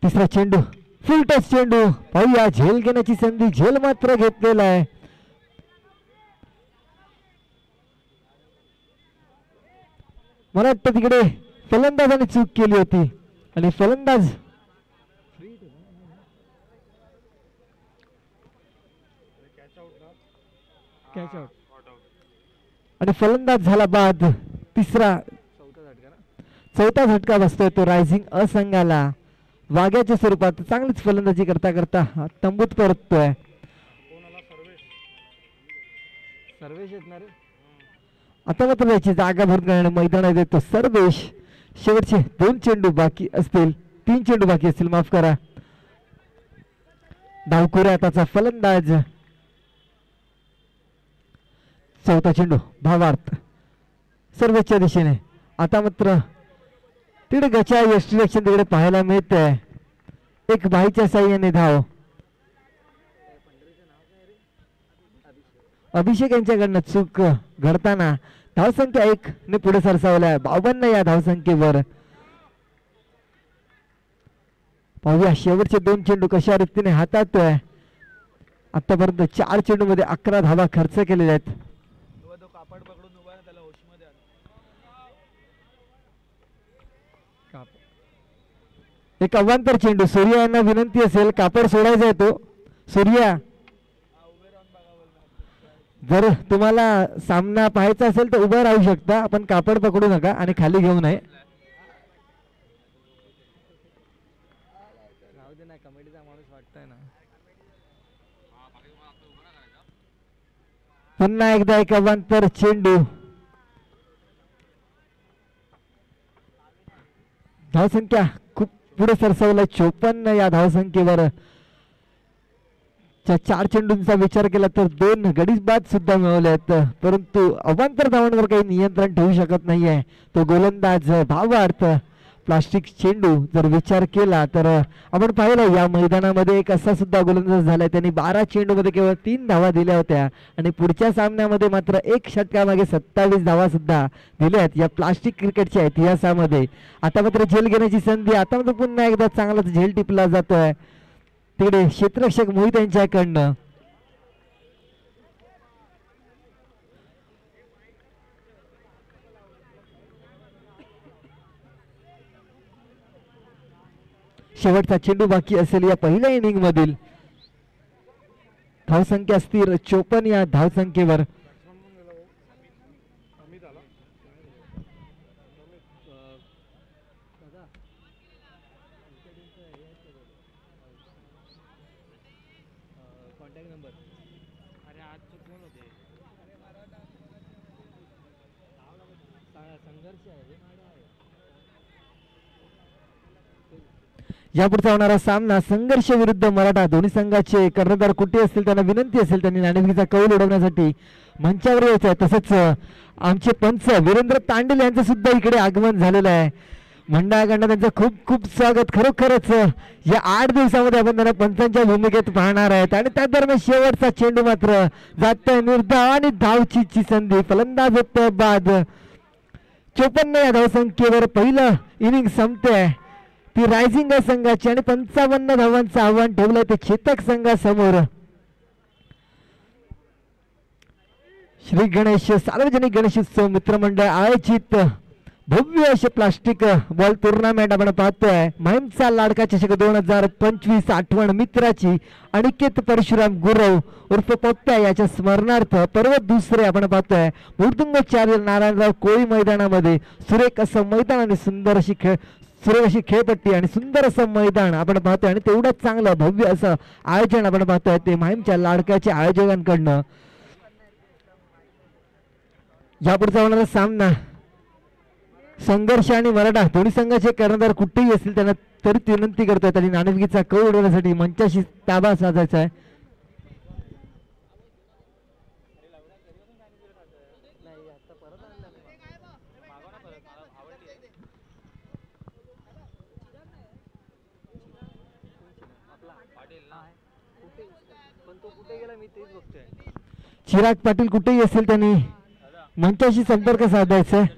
तिसरा चेंडू फुल टच चेंडू. पाहूया झेल घेण्याची संधी. झेल मात्र घेतलेला आहे. मला वाटतं तिकडे फलंदाजाने चूक केली होती आणि फलंदाज कॅच आउट आणि फलंदाज झाला बाद. चौथा झटका बसतोय तो रायझिंग असंघाला. वाघ्याच्या स्वरूपात चांगलीच फलंदाजी करता करता तंबूत परततोय. आता मात्र त्याची जागा भरून करण्याने मैदानात येतो सर्वेश. शेवटचे 2 चेंडू बाकी असतील. 3 चेंडू बाकी असतील माफ करा. डावखोऱ्या हाताचा फलंदाज. चौथा चेंडू भावार्थ सर्वेच्या दिशेने. आता मात्र तिकडे गचा यष्टीरक्षण तिकडे पाहायला मिळतंय. एक बाईच्या साह्याने धाव. अभिषेक यांच्याकडनं चूक घडताना धावसंख्या 1 ने पुढे सरसावल्या 52 या धावसंख्येवर. पाहूया शेवटचे 2 चेंडू कशा रीतीने हाताळतोय. आतापर्यंत 4 चेंडू मध्ये 11 धावा खर्च केलेल्या आहेत. एक अवांतर चेंडू. सूर्या यांना विनंती असेल कापड सोडायचा आहे तो. सूर्या, जर तुम्हाला सामना पाहायचा असेल तर उभं राहू शकता, आपण कापड पकडू नका आणि खाली घेऊ नये. पुन्हा एकदा एक अवांतर चेंडू. धावसंख्या खूप पुढे सरसवला 54 या धावसंख्येवर. 4 चेंडूंचा विचार केला तर 2 गडी बाद सुद्धा मिळवले आहेत, परंतु अवांतर धावांवर काही नियंत्रण ठेवू शकत नाहीये तो गोलंदाज. भावार्थ प्लास्टिक चेंडू जर विचार केला तर आपण पाहिलं या मैदानामध्ये एक असा सुद्धा गोलंदाज झालाय, त्यांनी 12 चेंडूमध्ये केवळ 3 धावा दिल्या होत्या आणि पुढच्या सामन्यामध्ये मात्र 1 षटकामागे 27 धावा सुद्धा दिल्यात या प्लास्टिक क्रिकेटच्या इतिहासामध्ये. आता मात्र झेल घेण्याची संधी. आता मात्र पुन्हा एकदा चांगलाच झेल टिपला जातोय तिकडे क्षेत्ररक्षक मोहित यांच्याकडनं. शेवटचा चेंडू बाकी असेल या पहिल्या इनिंग मधील. धावसंख्या स्थिर 54 या धावसंख्येवर. यापुढचा होणारा सामना संघर्ष विरुद्ध मराठा. दोन्ही संघाचे कर्णधार कुठे असतील त्यांना विनंती असेल त्यांनी नाणेफेकीचा कौल उडवण्यासाठी मंचावर यायचं आहे. तसंच आमचे पंच वीरेंद्र तांडेल यांचं सुद्धा इकडे आगमन झालेलं आहे. मंडळाकडनं त्यांचं खूप खूप स्वागत. खरोखरच या 8 दिवसामध्ये आपण त्यांना पंचांच्या भूमिकेत पाहणार आहेत. आणि त्या दरम्यान शेवटचा चेंडू मात्र जातोय निर्धाव आणि धावचीची संधी. फलंदाज होतोय बाद. 54 या धावसंख्येवर पहिलं इनिंग संपते. ती रायझिंग संघाची आणि 55 धावांचं आव्हान ठेवलंय ते चेतक संघासमोर. श्री गणेश सार्वजनिक गणेशोत्सव मित्रमंडळ आयोजित भव्य असे प्लास्टिक बॉल टुर्नामेंट आपण पाहतोय. माहीमचा लाडका चषक 2025 आठवण मित्राची. अनिकेत परशुराम गुरव उर्फ पप्प्या याच्या स्मरणार्थ पर्व दुसरे आपण पाहतोय मृदुंगाचार्य नारायणराव कोळी मैदानामध्ये. सुरेख असं मैदान आणि सुंदर अशी खेळपट्टी आणि सुंदर असं मैदान आपण पाहतोय आणि तेवढंच चांगलं भव्य असं आयोजन आपण पाहतोय ते माहीमच्या लाडक्याच्या आयोजकांकडनं. यापुढचा होणारा सामना संघर्ष आणि मराठा. दोन्ही संघाचे कर्णधार कुठेही असतील त्यांना तरी विनंती करतोय त्यांनी नाणेफेकीचा कौल उडवण्यासाठी मंचाशी ताबा साधायचा आहे. चिराग पाटील कुठेही असेल त्यांनी मंचाशी संपर्क साधायचा आहे.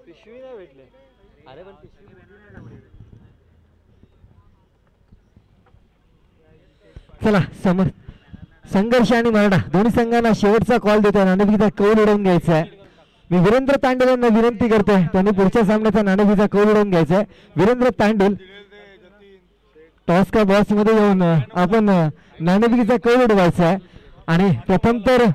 पिशवी नाही भेटले. अरे पण पिशवी चला समोर संघर्ष आणि मराठा दोन्ही संघांना शेवटचा कॉल देतोय. नाणेफेकीचा कौल उडवून घ्यायचा आहे. मी वीरेंद्र तांडेल यांना विनंती करतोय त्यांनी पुढच्या सामन्याचा नाणेफेकीचा कौल उडवून घ्यायचा आहे. वीरेंद्र तांडेल टॉस का बॉस मध्ये येऊन आपण नाणेफेकीचा कौल उडवायचा आहे. आणि प्रथम तर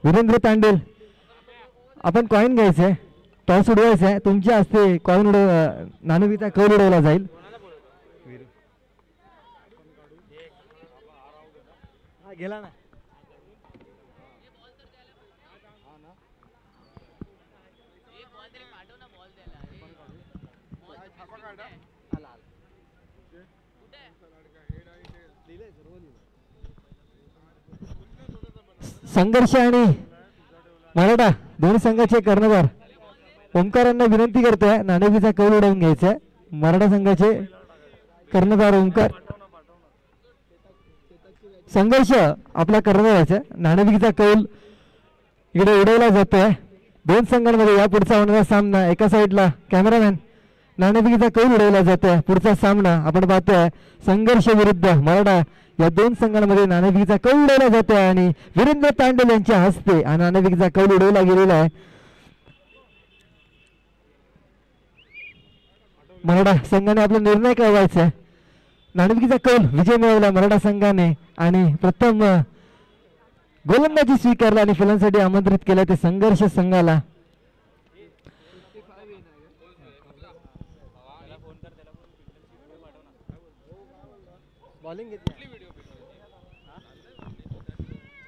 वीरेंद्र तांडेल आपण कॉइन घ्यायचंय. टॉस उडवायचा आहे. तुमच्या हस्ते कॉइन नाणेफेकीचा कौल उडवला जाईल. गेला ना संघर्ष आणि मराठा दोन्ही संघाचे कर्णधार ओंकारांना विनंती करतोय नाणेफीचा कौल उडवून घ्यायचा. मराठा संघाचे कर्णधार ओंकार. संघर्ष आपला कर्णधाराचा नाणेफीचा कौल इकडे उडवला जातोय. दोन संघांमध्ये या पुढचा होणारा सामना. एका साईडला कॅमेरामॅन नाणेफेकीचा कौल उडवला जातोय. पुढचा सामना आपण पाहतोय संघर्ष विरुद्ध मराठा या दोन संघांमध्ये नाणेफेकीचा कौल उडवला जातोय आणि वीरेंद्र तांडल यांच्या हस्ते हा नाणेफेकीचा कौल उडवला गेलेला आहे. मराठा संघाने आपला निर्णय कळवायचा आहे. नाणेफेकीचा कौल विजय मिळवला मराठा संघाने आणि प्रथम गोलंदाजी स्वीकारला आणि फलंदाजीसाठी आमंत्रित केलं ते संघर्ष संघाला.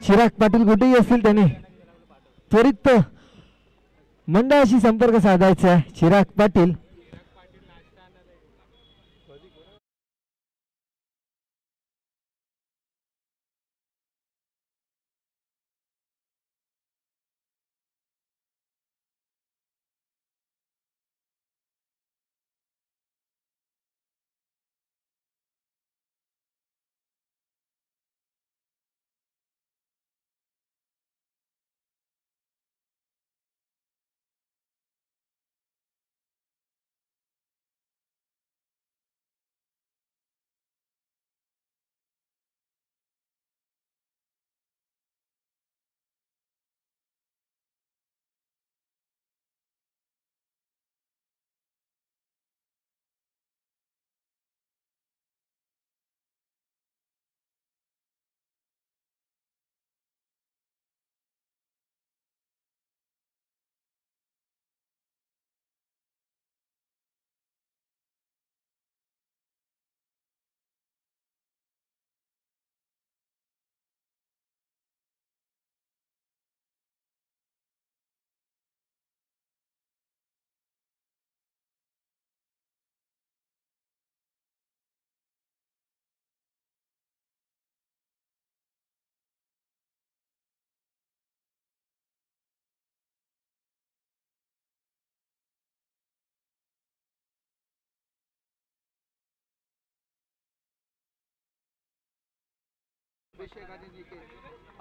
चिराग पाटील कुठेही असतील त्यांनी त्वरित मंडळाशी संपर्क साधायचा आहे. चिराग पाटील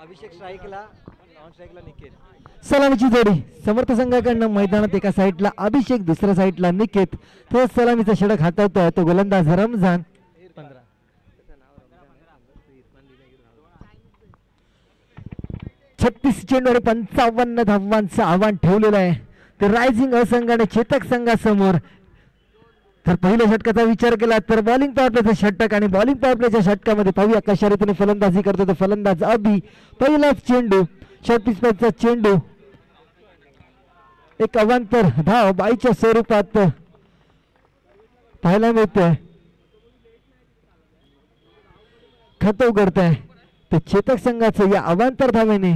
अभिषेक स्ट्राईकला नॉन स्ट्राईकला निकेत. सलामीची जोडी समर्थ संघाकडनं मैदानात एका साईडला अभिषेक दुसऱ्या साईडला निकेत. तो सलामीचा षटक हातावतोय तो गोलंदाज रमजान. 36 चेंडू आणि 55 धावांचं आव्हान ठेवलेलं आहे ते रायझिंग असंघाने चेतक संघासमोर. तर पहिल्या षटकाचा विचार केला तर बॉलिंग पॉवर प्लेचं षटक आणि बॉलिंग पॉवर प्लेच्या षटकामध्ये पाहूया कशा रीतीने फलंदाजी करतो तो फलंदाज अभि. पहिलाच चेंडू शॉर्टपिचचा चेंडू एक अवांतर धाव बाईच्या स्वरूपात पाहायला मिळतोय. खातं उघडतंय ते चेतक संघाचं या अवांतर धावेने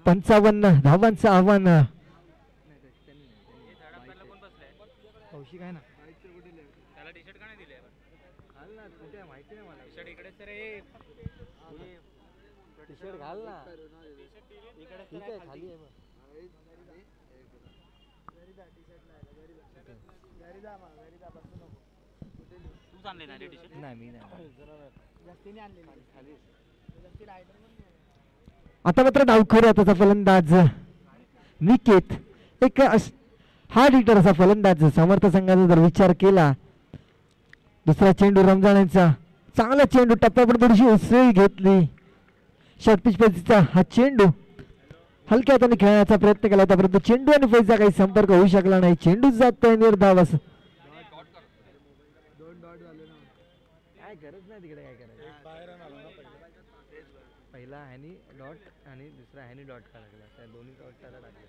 55 धावांचं आव्हान. टी-शर्ट घाल ना ठीक आहे खाली आहे. आता मात्र डावखोर त्याचा फलंदाज निकेत एक हार्ड हिटर असा फलंदाज समर्थ संघाचा जर विचार केला. दुसरा चेंडू रमजान यांचा चांगला चेंडू टप्प्यावर थोडीशी उसळी घेतली. शॉर्टपिच पैसीचा हा चेंडू हलक्या हाताने खेळण्याचा प्रयत्न केला होता परंतु चेंडू आणि पैसा काही संपर्क होऊ शकला नाही. चेंडू जातोय निर्धाव असं काय गरज नाही तिकडे काय करायचं. पहिला ह्यानी डॉट आणि दुसरा ह्यानी डॉट टाकला त्या दोन्ही डॉट त्याला टाकले.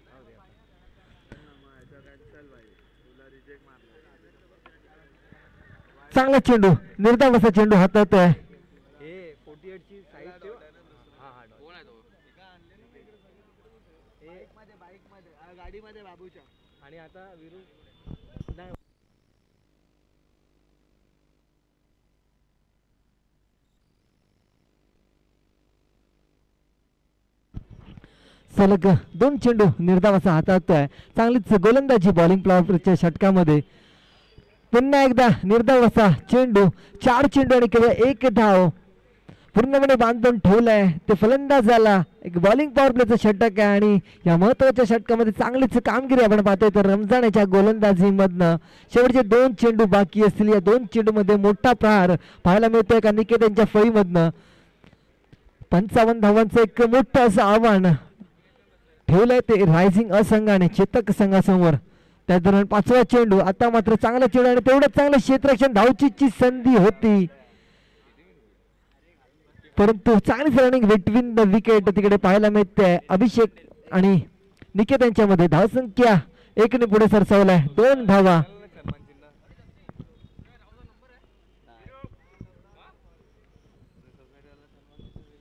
चांगला चेंडू निर्धाव असा चेंडू हातातोय. हे 48 ची साईज ठेव. हा हा डॉट कोण आहे तो बाईक मध्ये गाडीमध्ये बाबूच्या. आणि आता विरू नाही सलग 2 चेंडू निर्धाव असा हाताळतोय. चांगलीच गोलंदाजी बॉलिंग फ्लॉवरच्या षटकामध्ये. पुन्हा एकदा निर्धाव असा चेंडू. 4 चेंडू आणि केवळ 1 धाव पूर्णपणे बांधून ठेवलाय ते फलंदाजाला. एक बॉलिंग पॉवर प्लेचं षटक आहे आणि या महत्वाच्या षटकामध्ये चांगलीच कामगिरी आपण पाहतोय. तर रमजानच्या गोलंदाजीमधनं शेवटचे 2 चेंडू बाकी असतील. या 2 चेंडूमध्ये मोठा प्रहार पाहायला मिळतोय का निकेत यांच्या फळीमधनं. 55 धावांचं एक मोठं असं आव्हान ठेवलंय ते रायझिंग असंघाने चेतक संघासमोर. त्या दरम्यान 5वा चेंडू. आता मात्र चांगला चेंडू आणि तेवढंच चांगलं क्षेत्ररक्षण धावचीची संधी होती परंतु चांगलीच रनिंग बिटवीन द विकेट तिकडे पाहायला मिळते. अभिषेक आणि निकेत यांच्यामध्ये धावसंख्या 1 ने पुढे सरसावलाय. 2 धावा.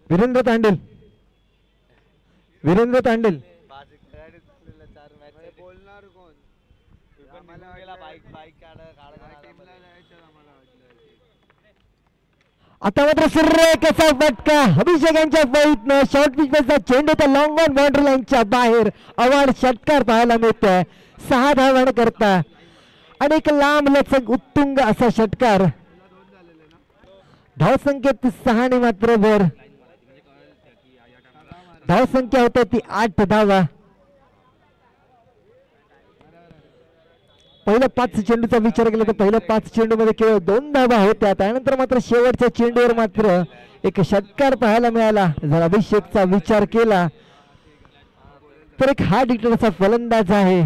वीरेंद्र तांडेल आता मात्र कसा फटका अभिषेक यांच्या फळीतनं. शॉर्ट पिचचा चेंडू तर लॉंग ऑन बाउंड्री लाईनच्या बाहेर. अवाढ षटकार पाहायला मिळतोय. 6 धावा करता आणि एक लांब लचक उत्तुंग असा षटकार. धावसंख्येत 6 ने मात्र भर. धावसंख्या होते ती 8 धावा. पहिल्या 5 चेंडूचा विचार केला तर पहिल्या 5 चेंडू मध्ये केवळ 2 धावा होत्या. त्यानंतर मात्र शेवटच्या चेंडूवर मात्र एक षटकार पाहायला मिळाला. जर अभिषेकचा विचार केला तर एक हार्ड हिटर असा फलंदाज आहे.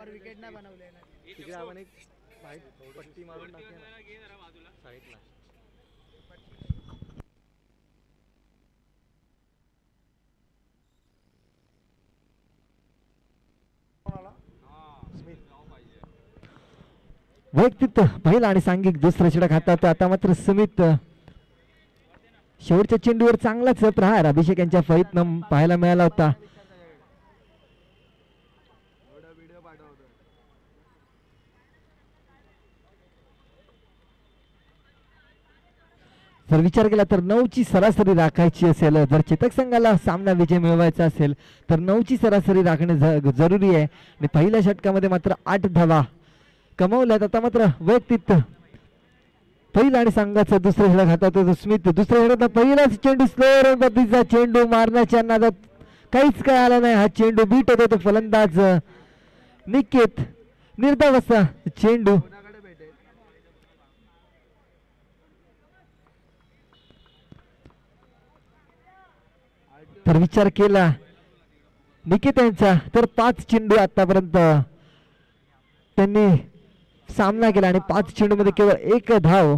विकेट नाही बनवले ना तिकडे आपण एक पट्टी मारून टाकूया ना साईडला. वैयक्तिक पहिला आणि सांघिक दुसरा षटक हातात. आता मात्र सुमित शेवटच्या चेंडूवर चांगलाच प्रहार अभिषेक यांच्या फळीतनं पाहायला मिळाला होता. जर विचार केला तर 9 ची सरासरी राखायची असेल. जर चेतक संघाला सामना विजय मिळवायचा असेल तर 9 ची सरासरी राखणे जरुरी आहे. आणि पहिल्या षटकामध्ये मात्र 8 धावा कमावल्यात. आता मात्र वैयक्तिक पहिला आणि संघाचा दुसरा षटक हातात होतो स्मिथ. दुसऱ्या षटकात पहिलाच चेंडू स्लोअर पद्धतीचा चेंडू मारण्याच्या नादात काहीच काय आला नाही. हा चेंडू बीट होता तो फलंदाज निकेत. निर्धाव असा चेंडू. तर विचार केला निकेत यांचा तर 5 चेंडू आतापर्यंत त्यांनी सामना केला आणि 5 चेंडू मध्ये केवळ 1 धाव.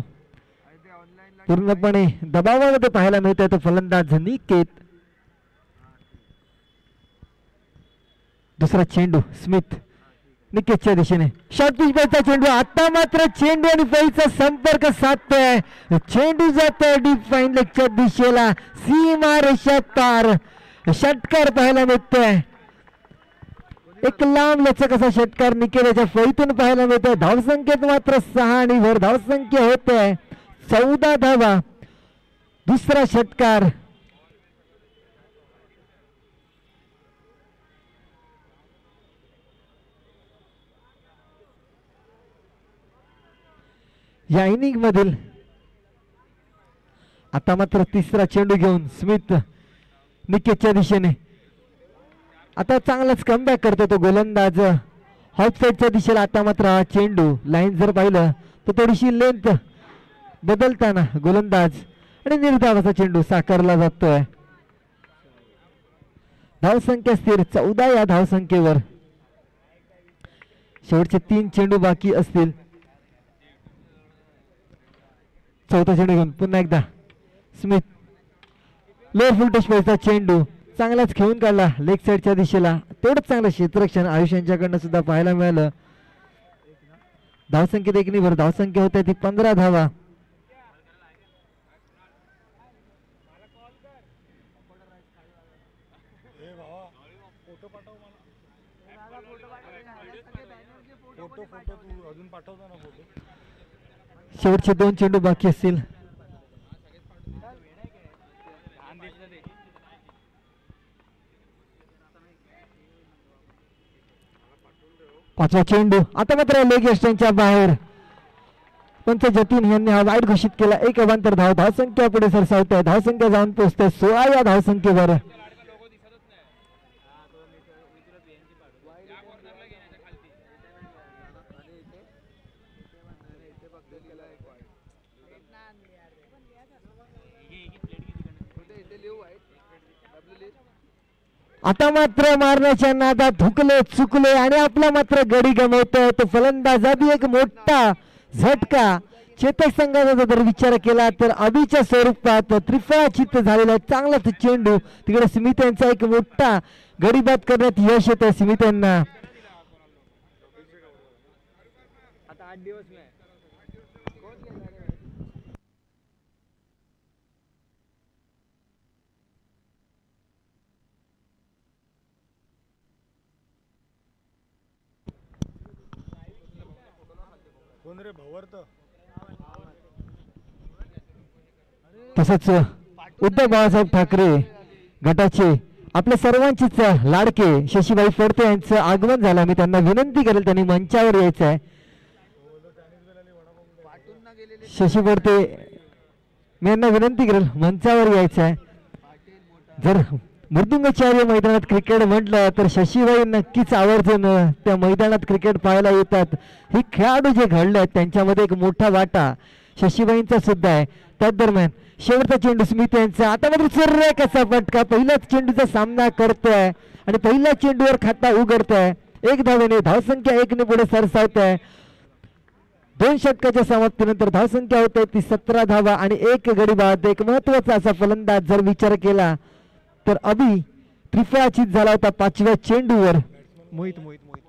पूर्णपणे दबावामध्ये पाहायला मिळतोय तो फलंदाज निकेत. दुसरा चेंडू स्मिथ निकेतच्या दिशेने. शॉर्ट पिच बॉलचा चेंडू. आता मात्र चेंडू आणि फळीचा संपर्क साधतोय. चेंडू जातोय डीप फाईन लेगच्या दिशेला. सीमा रेषा पार. षटकार पाहायला मिळतोय. एक लांब लचक असा षटकार निकेतच्या फळीतून पाहायला मिळतोय. धावसंख्येत मात्र 6 आणि भर धावसंख्या होते 14 धावा. दुसरा षटकार. या इनिंग मधील आता मात्र तिसरा चेंडू घेऊन स्मिथ निकेतच्या दिशेने. आता चांगलाच कमबॅक करतो तो गोलंदाज ऑफ साइडच्या दिशेला. आता मात्र हा चेंडू लाईन जर पाहिलं तर थोडीशी लेंथ बदलताना गोलंदाज आणि निर्धावाचा चेंडू साकारला जातोय. धावसंख्या स्थिर 14 या धावसंख्येवर. शेवटचे 3 चेंडू बाकी असतील. चौथा चेंडू घेऊन पुन्हा एकदा स्मिथ. लोअर फुल टच पैसा चेंडू चांगलाच खेळून काढला लेग साइडच्या दिशेला. तेवढंच चांगलं क्षेत्ररक्षण आयुष यांच्याकडनं सुद्धा पाहायला मिळालं. धावसंख्येत 1 निभर धावसंख्या होत्या ती 15 धावा. शेवटचे 2 चेंडू बाकी असतील. पाचवा चेंडू आता मात्र लेग यष्टांच्या बाहेर. पंच जतीन यांनी हा वाईट घोषित केला. एक अवांतर धाव. धावसंख्या पुढे सरसावत आहे. धावसंख्या जाऊन पोहोचते 16 या धावसंख्येवर. आता मात्र मारण्याच्या नादात हुकले चुकले आणि आपला मात्र गडी गमवतोय तो फलंदाज अभि. एक मोठा झटका चेतक संघाचा जर विचार केला तर अभिच्या स्वरूपात त्रिफळाचित्त झालेला चांगला चेंडू. तिकडे स्मिथ यांचा एक मोठा गडीबाद करण्यात यश येत आहे स्मिथ यांना. आता 8 दिवस नाही. तसंच उद्धव बाळासाहेब ठाकरे गटाचे आपल्या सर्वांचीच लाडके शशीबाई फडते यांचं आगमन झालं. मी त्यांना विनंती करेल त्यांनी मंचावर यायचं आहे. शशी फडते मी यांना विनंती करेल मंचावर यायचं आहे. जर मृदुंगाचार्य मैदानात क्रिकेट म्हटलं तर शशीबाई नक्कीच आवर्जून त्या मैदानात क्रिकेट पाहायला येतात. हे खेळाडू जे घडले आहेत त्यांच्यामध्ये एक मोठा वाटा शशीबाईंचा सुद्धा आहे. त्याच दरम्यान शेवटचा चेंडू स्मिथ यांचा. आता मात्र सर्रे कसा फटका. पहिल्याच चेंडूचा सामना करतोय आणि पहिल्या चेंडूवर खाता उघडतोय. 1 धावेने धावसंख्या 1 ने पुढे सरसावत आहे. 2 षटकाच्या समाप्तीनंतर धावसंख्या होते ती 17 धावा आणि 1 गडी बाद. एक महत्वाचा असा फलंदाज जर विचार केला तर अभि त्रिफळाचीत झाला होता 5व्या चेंडूवर. मोहित मोहित मोहित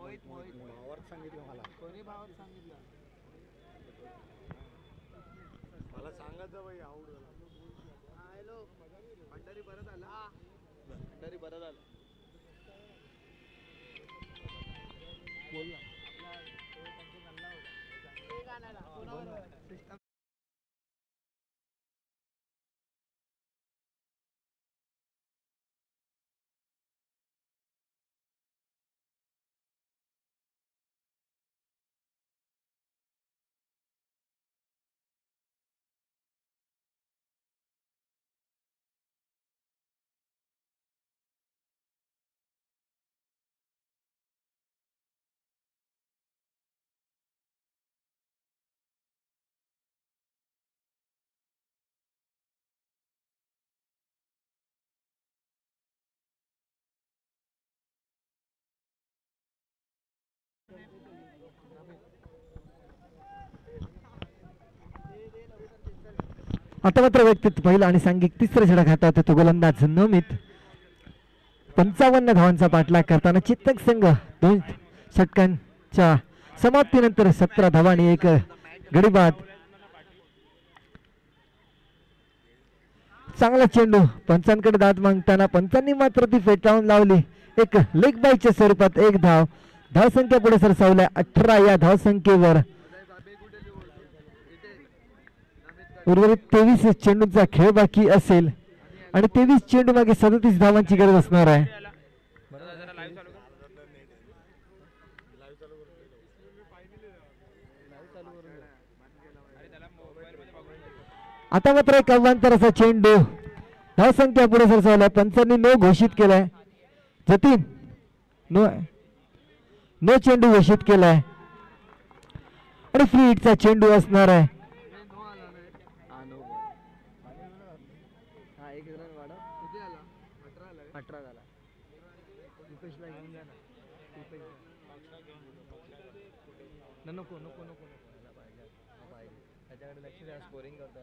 आता मात्र व्यक्तित्व पहिला आणि सांघिक तिसरा झेडा खातात तो गोलंदाज नमित. 55 धावांचा पाठलाग करताना चित्तक संघ 2 षटकांच्या समाप्तीनंतर 17 धावा आणि 1 गडी बाद. चांगला चेंडू पंचांकडे दाद मागताना पंचांनी मात्र ती फेटाळून लावली. एक लेग बायच्या स्वरूपात 1 धाव. धावसंख्या पुढे सरसावल्या 18 या धावसंख्येवर. उर्वरित 23 चेंडूंचा खेळ बाकी असेल आणि 23 चेंडू मागे 37 धावांची गरज असणार आहे. आता मात्र एक अवांतर असा चेंडू. धावसंख्या पुढे सरसावल्या. पंचांनी नो घोषित केलाय. जतीन नो चेंडू घोषित केलाय आणि फ्री हिटचा चेंडू असणार आहे. नको नको नको त्याच्याकडे लक्ष द्या. स्कोरिंग करता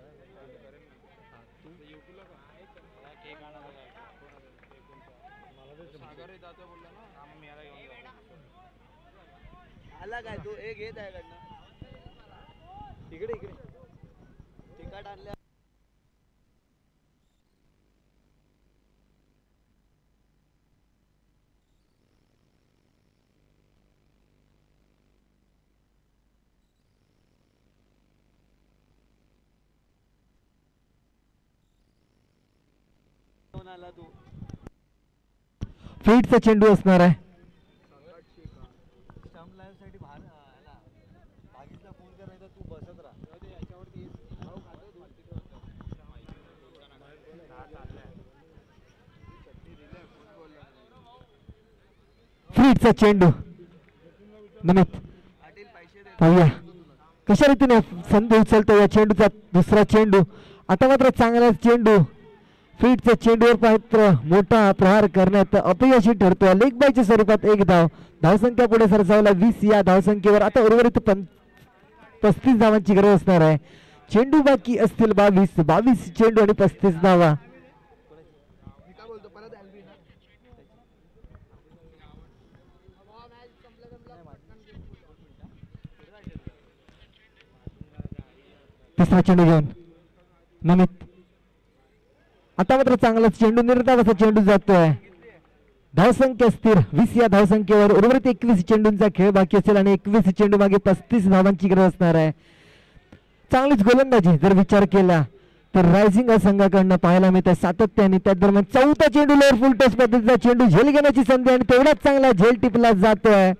आला काय तू एक घेत आहे इकडे इकडे तिकट आणल्या. फीटचा चेंडू असणार आहे. फ्रीटचा चेंडू नमित पाहूया कशा रीतीने संधी उचलतो या चेंडूचा दुसरा चेंडू. आता मात्र चांगला चेंडू फीटच्या चेंडूवर मात्र मोठा प्रहार करण्यात अपयशी ठरतोय. लेग बायच्या स्वरूपात एक धाव. धावसंख्या पुढे सरसावला 20. या धावसंख्येवर आता उर्वरित 35 धावांची गरज असणार आहे. चेंडू बाकी असतील 22 चेंडू आणि 35 धावा. तिसरा चेंडू घेऊन नमित. आता मात्र चांगला चेंडू निर्धावाचा चेंडू जातोय. धावसंख्या स्थिर 20. या धावसंख्येवर उर्वरित 21 चेंडूंचा खेळ बाकी असेल आणि 21 चेंडू मागे 35 धावांची गरज असणार आहे. चांगलीच गोलंदाजी जर विचार केला तर रायझिंग या संघाकडनं पाहायला मिळत आहे सातत्याने. त्या दरम्यान चौथा चेंडू लोअर फुल टॉस पद्धतीचा चेंडू झेल घेण्याची संधी आणि तेवढाच चांगला झेल टिपला जातोय.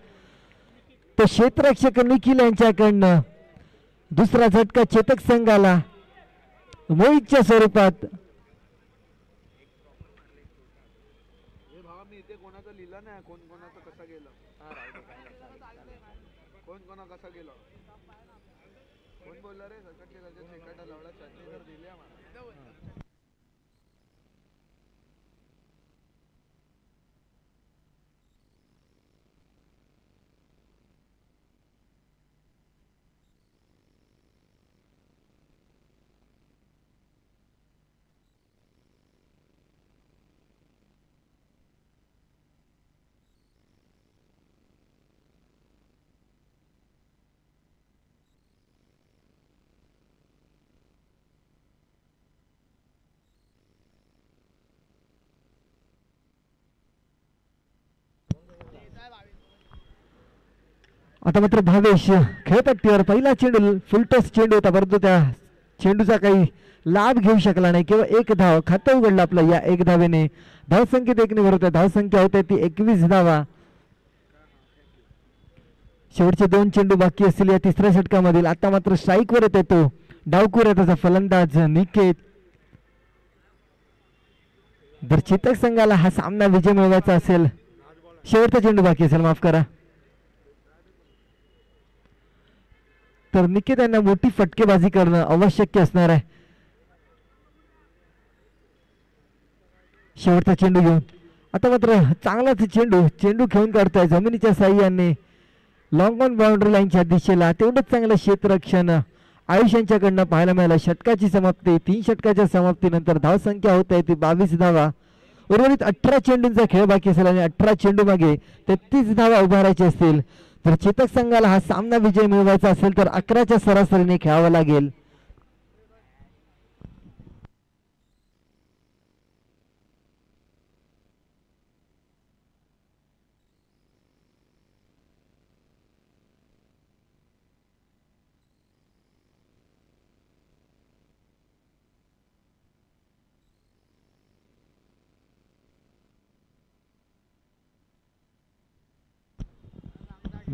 तो क्षेत्ररक्षक निखिल यांच्याकडनं दुसरा झटका चेतक संघाला मोहितच्या स्वरूपात. आता मात्र भावेश खेळपट्टीवर पहिला चेंडू फुलटॉस चेंडू होता परंतु त्या चेंडूचा काही लाभ घेऊ शकला नाही. केवळ एक धाव खातं उघडलं आपलं या एक धावेने. धावसंख्येत 1 निवड होत्या. धावसंख्या होते ती 21 धावा. शेवटचे 2 चेंडू बाकी असतील या तिसऱ्या षटकामधील. आता मात्र स्ट्राईकवर येत तो डावखुरा त्याचा फलंदाज निकेत. जर चेतक संघाला हा सामना विजय मिळवायचा असेल शेवटचा चेंडू बाकी असेल माफ करा तर निकेत यांना मोठी फटकेबाजी करणं आवश्यक असणार आहे. शेवटचा चेंडू घेऊन आता मात्र चांगलाच चेंडू खेळून काढतोय जमिनीच्या साह्याने लॉंग ऑन बाउंड्री लाईनच्या दिशेला. तेवढंच चांगलं क्षेत्ररक्षण आयुष्यांच्याकडनं पाहायला मिळालं. षटकाची समाप्ती 3 षटकाच्या समाप्तीनंतर धावसंख्या होत आहे ती 22 धावा. उर्वरित 18 चेंडूंचा खेळ बाकी असेल आणि 18 चेंडू मागे 33 धावा उभारायचे असतील. जर चेतक संघाला हा सामना विजय मिळवायचा असेल तर 11च्या सरासरीने खेळावं लागेल.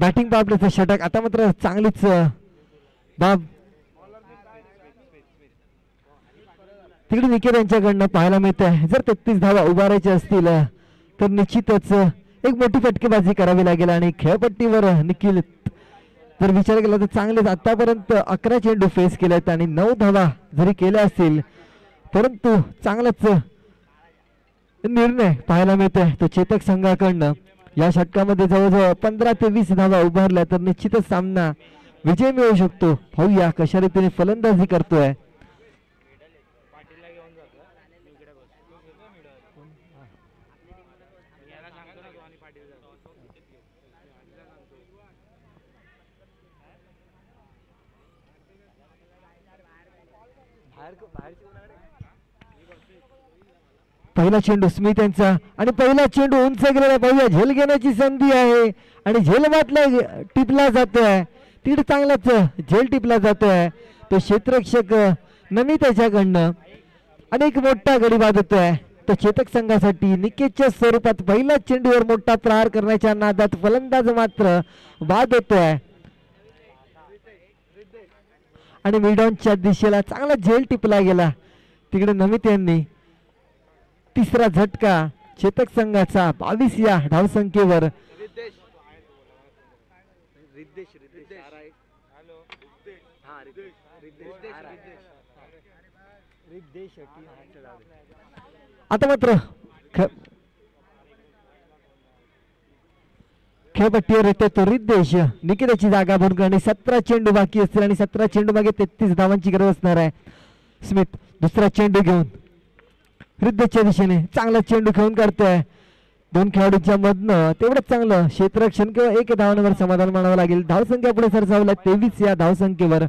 बॅटिंग बाबतीचं षटक आता मात्र चांगलीच बाब तिकडे निकेत यांच्याकडनं पाहायला मिळत आहे. जर 33 धावा उभारायच्या असतील तर निश्चितच एक मोठी फटकेबाजी करावी लागेल आणि खेळपट्टीवर निखिल जर विचार केला तर चांगलेच आतापर्यंत 11 चेंडू फेस केलेत आणि 9 धावा जरी केल्या असतील परंतु चांगलाच निर्णय पाहायला मिळतोय तो चेतक संघाकडनं. या षटकामध्ये जवळजवळ 15 ते 20 धावा उभारल्या तर निश्चितच सामना विजय मिळू शकतो. पाहूया कशा रीतीने फलंदाजी करतोय. पहिला चेंडू स्मिथ यांचा आणि पहिला चेंडू उंच गेलेला. पाहूया झेल घेण्याची संधी आहे आणि झेल मातला टिपला जातोय. तिकडे चांगलाच झेल टिपला जातोय. तो क्षेत्ररक्षक नमी त्याच्याकडनं अनेक मोठा गडी बाद होतोय. तर चेतक संघासाठी निकेतच्या स्वरूपात पहिल्या चेंडूवर मोठा प्रहार करण्याच्या नादात फलंदाज मात्र बाद होतोय आणि मिडॉनच्या दिशेला चांगला झेल टिपला गेला. तिकडे नमित यांनी तिसरा झटका चेतक संघाचा 22 या धावसंख्येवर. आता मात्र खेळपट्टीवर येतो तो रिद्देश. निकेताची जागा भरून आणि 17 चेंडू बाकी असतील आणि 17 चेंडू मागे 33 धावांची गरज असणार आहे. स्मिथ दुसरा चेंडू घेऊन रिद्देशच्या दिशेने चांगला चेंडू खेळून काढतोय. दोन खेळाडूंच्या मधनं तेवढंच चांगलं क्षेत्ररक्षण किंवा 1 धावांवर समाधान मानावं लागेल. धावसंख्या पुढे सरसावला 23 या धावसंख्येवर.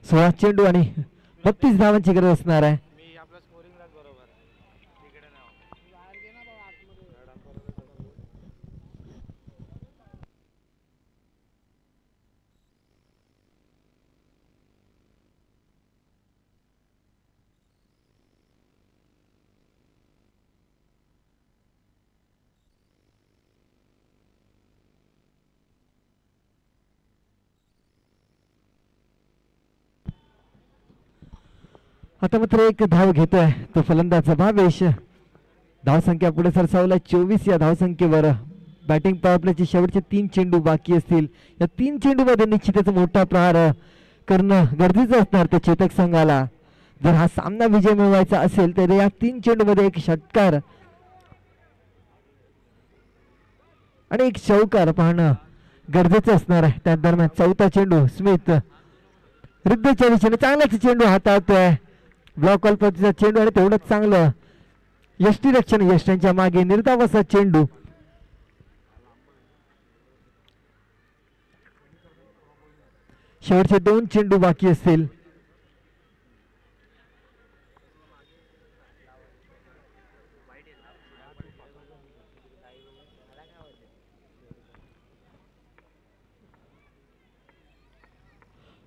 16 चेंडू आणि 32 धावांची गरज असणार आहे. आता मात्र एक धाव घेतोय तो फलंदाज भावेश. धावसंख्या पुढे सरसावला 24 या धावसंख्येवर. बॅटिंग पॉवर प्लेचे शेवटचे 3 चेंडू बाकी असतील. या 3 चेंडूमध्ये निश्चितच मोठा प्रहार करणं गरजेचं असणार त्या चेतक संघाला. जर हा सामना विजय मिळवायचा असेल तर या 3 चेंडूमध्ये एक षटकार आणि एक चौकार पाहणं गरजेचं असणार आहे. त्या दरम्यान चौथा चेंडू स्मिथ रिद्धेच्या दिशेने चांगलाच चेंडू हाताळतोय. ब्लॉक कॉल पद्धतीचा चेंडू आणि तेवढंच चांगलं यष्टीरक्षण. यष्ट्यांच्या मागे निर्धाव असा चेंडू. शेवटचे 2 चेंडू बाकी असतील.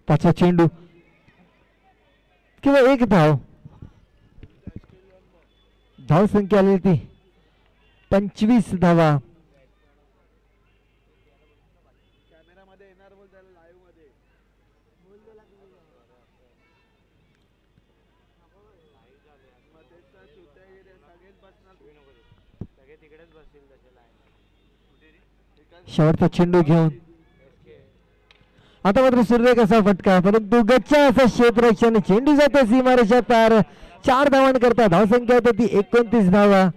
पाचवा चेंडू किंवा एक धाव. धाव संख्या आली ती 25 धावा. शेवटचा चेंडू घेऊन आता मात्र सूर्य कसा फटका परंतु गच्चा असा क्षेत्ररक्षण. चेंडू जातो सीमारेषा पार. 4 धावांकरता धावसंख्या होती ती 29 धावा.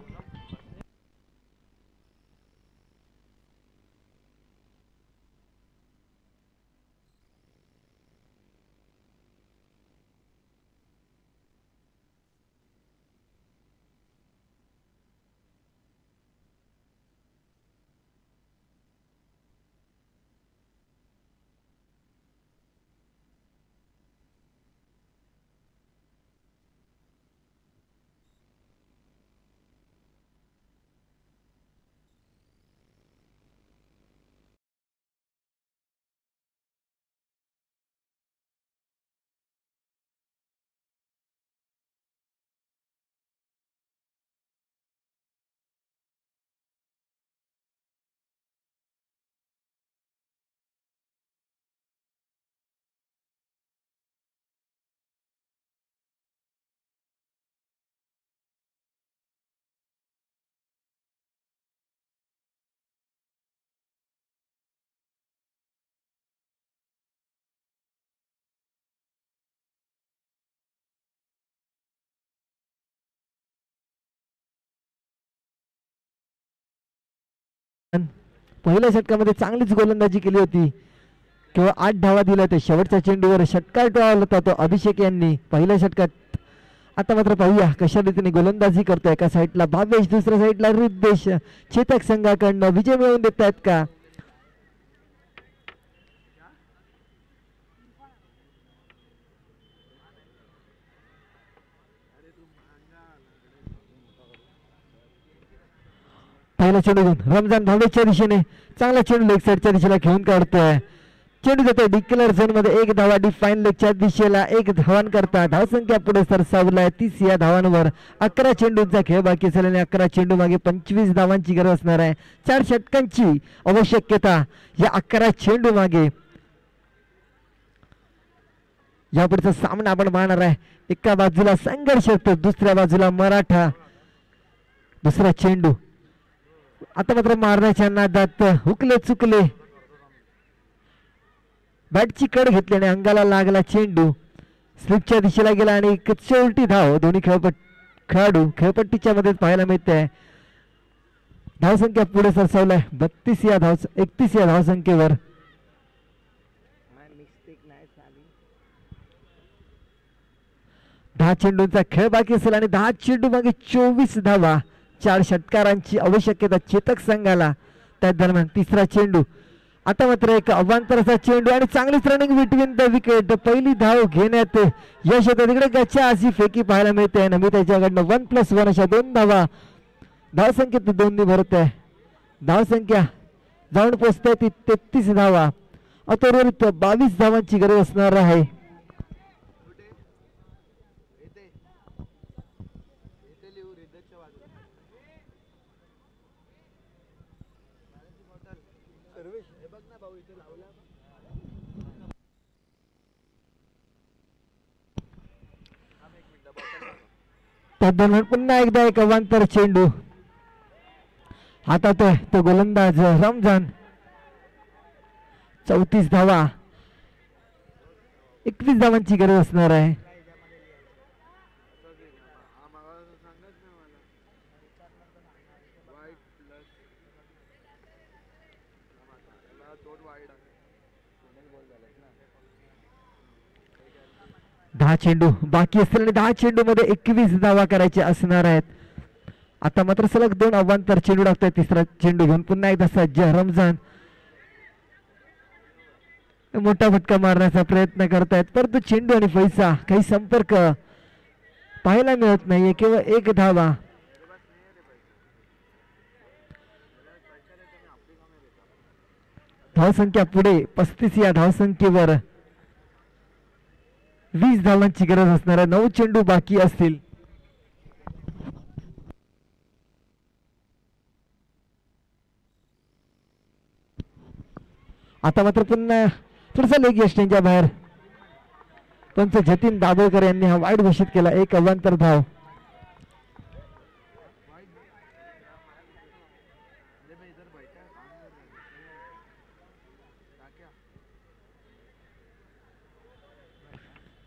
पहिल्या षटकामध्ये चांगलीच गोलंदाजी केली होती. केवळ 8 धावा दिल्या होत्या. शेवटच्या चेंडूवर षटकार टोळावला होता तो अभिषेक यांनी पहिल्या षटकात. आता मात्र पाहूया कशा रीतीने गोलंदाजी करतोय. एका साईडला भावेश दुसऱ्या साईडला रिद्देश. चेतक संघाकडनं विजय मिळवून देत आहेत का? पहिला चेंडू घेऊन रमजान भावेशच्या दिशेने चांगला चेंडू लेग साईडच्या दिशेला घेऊन काढतोय. चेंडू जातो डिक्लेअर झोन मध्ये. एक धावा डिफाईन लेगच्या दिशेला एक धावान करता धावसंख्या पुढे सरसावलाय 30 या धावांवर. 11 चेंडूंचा खेळ बाकी असल्याने 11 चेंडू मागे 25 धावांची गरज असणार आहे. 4 षटकांची आवश्यकता या 11 चेंडू मागे. यापुढचा सामना आपण पाहणार आहे. एका बाजूला संघर्ष तर दुसऱ्या बाजूला मराठा. दुसरा चेंडू आता मात्र मारण्याच्या नादात हुकले चुकले. बॅटची कड घेतल्याने अंगाला लागला चेंडू. स्लिपच्या दिशेला गेला आणि एक शेवटी धाव दोन्ही खेळाडू खेळपट्टीच्या मध्ये पाहायला मिळते. धावसंख्या पुढे सरसावलाय 32 या 31 या धावसंख्येवर. 10 चेंडूंचा खेळ बाकी असेल आणि 10 चेंडू मागे 24 धावा. 4 षटकारांची आवश्यकता चेतक संघाला. त्या दरम्यान तिसरा चेंडू आता मात्र एक अवांतराचा चेंडू आणि चांगलीच रनिंग बिटवीन द विकेट. पहिली धाव घेण्यात यश येतं. तिकडे गच्चा अशी फेकी पाहायला मिळते. नमी त्याच्याकडनं 1+1 अशा 2 धावा. धावसंख्येत 2 भरत आहे. धावसंख्या जाऊन पोचते ती 33 धावा. आता उर्वरित 22 धावांची गरज असणार आहे. त्या दरम्यान पुन्हा एकदा एक अवांतर चेंडू हातात आहे तो गोलंदाज रमजान. 34 धावा. 21 धावांची गरज असणार आहे. दहा चेंडू बाकी असतील आणि 10 चेंडू मध्ये 21 धावा करायचे असणार आहेत. आता मात्र सलग 2 अवांतर चेंडू टाकतात. तिसरा चेंडू घेऊन पुन्हा एकदा सज्ज रमजान. मोठा फटका मारण्याचा प्रयत्न करतायत परंतु चेंडू आणि पैसा काही संपर्क पाहायला मिळत नाहीये. केवळ 1 धावा. धावसंख्या पुढे 35 या धावसंख्येवर 20 धावांची गरज असणार आहे. 9 चेंडू बाकी असतील. आता मात्र पुन्हा थोडासा लेग यष्टींच्या बाहेर. पंच जतीन दाभोळकर यांनी हा वाईट घोषित केला. 1 अवांतर धाव.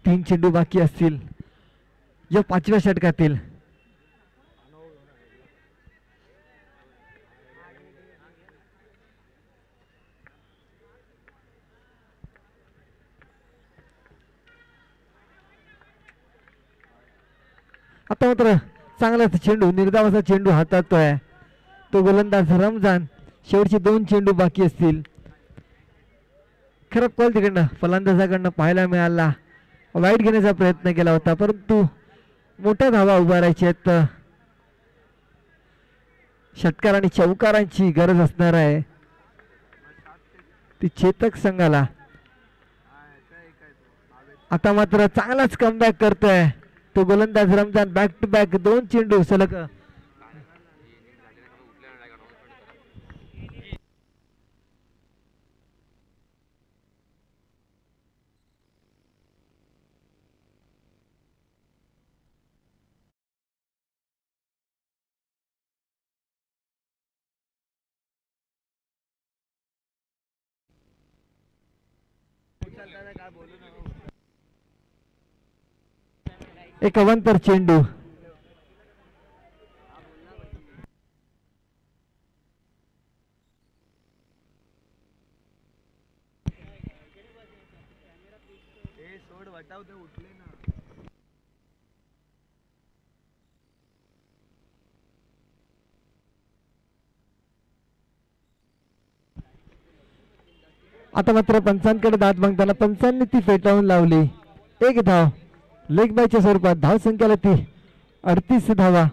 तीन चेंडू बाकी असतील या 5व्या षटकातील. आता मात्र चांगलाच चेंडू निर्धावाचा चेंडू हातातोय तो गोलंदाज रमजान. शेवटचे 2 चेंडू बाकी असतील. खरं पल तिकडनं फलंदाजाकडनं पाहायला मिळाला. वाईट घेण्याचा प्रयत्न केला होता परंतु मोठ्या धावा उभारायची आहेत. षटकार आणि चौकारांची गरज असणार आहे ती चेतक संघाला. आता मात्र चांगलाच कमबॅक करतोय तो गोलंदाज रमजान. बॅक टू बॅक 2 चेंडू सलग. एक अवांतर चेंडू. आता मात्र पंचांकडे दात मागताना पंचांनी ती फेटाळून लावली. 1 धाव. लेग बायच्या स्वरूपात धावसंख्याला ती 38 धावा.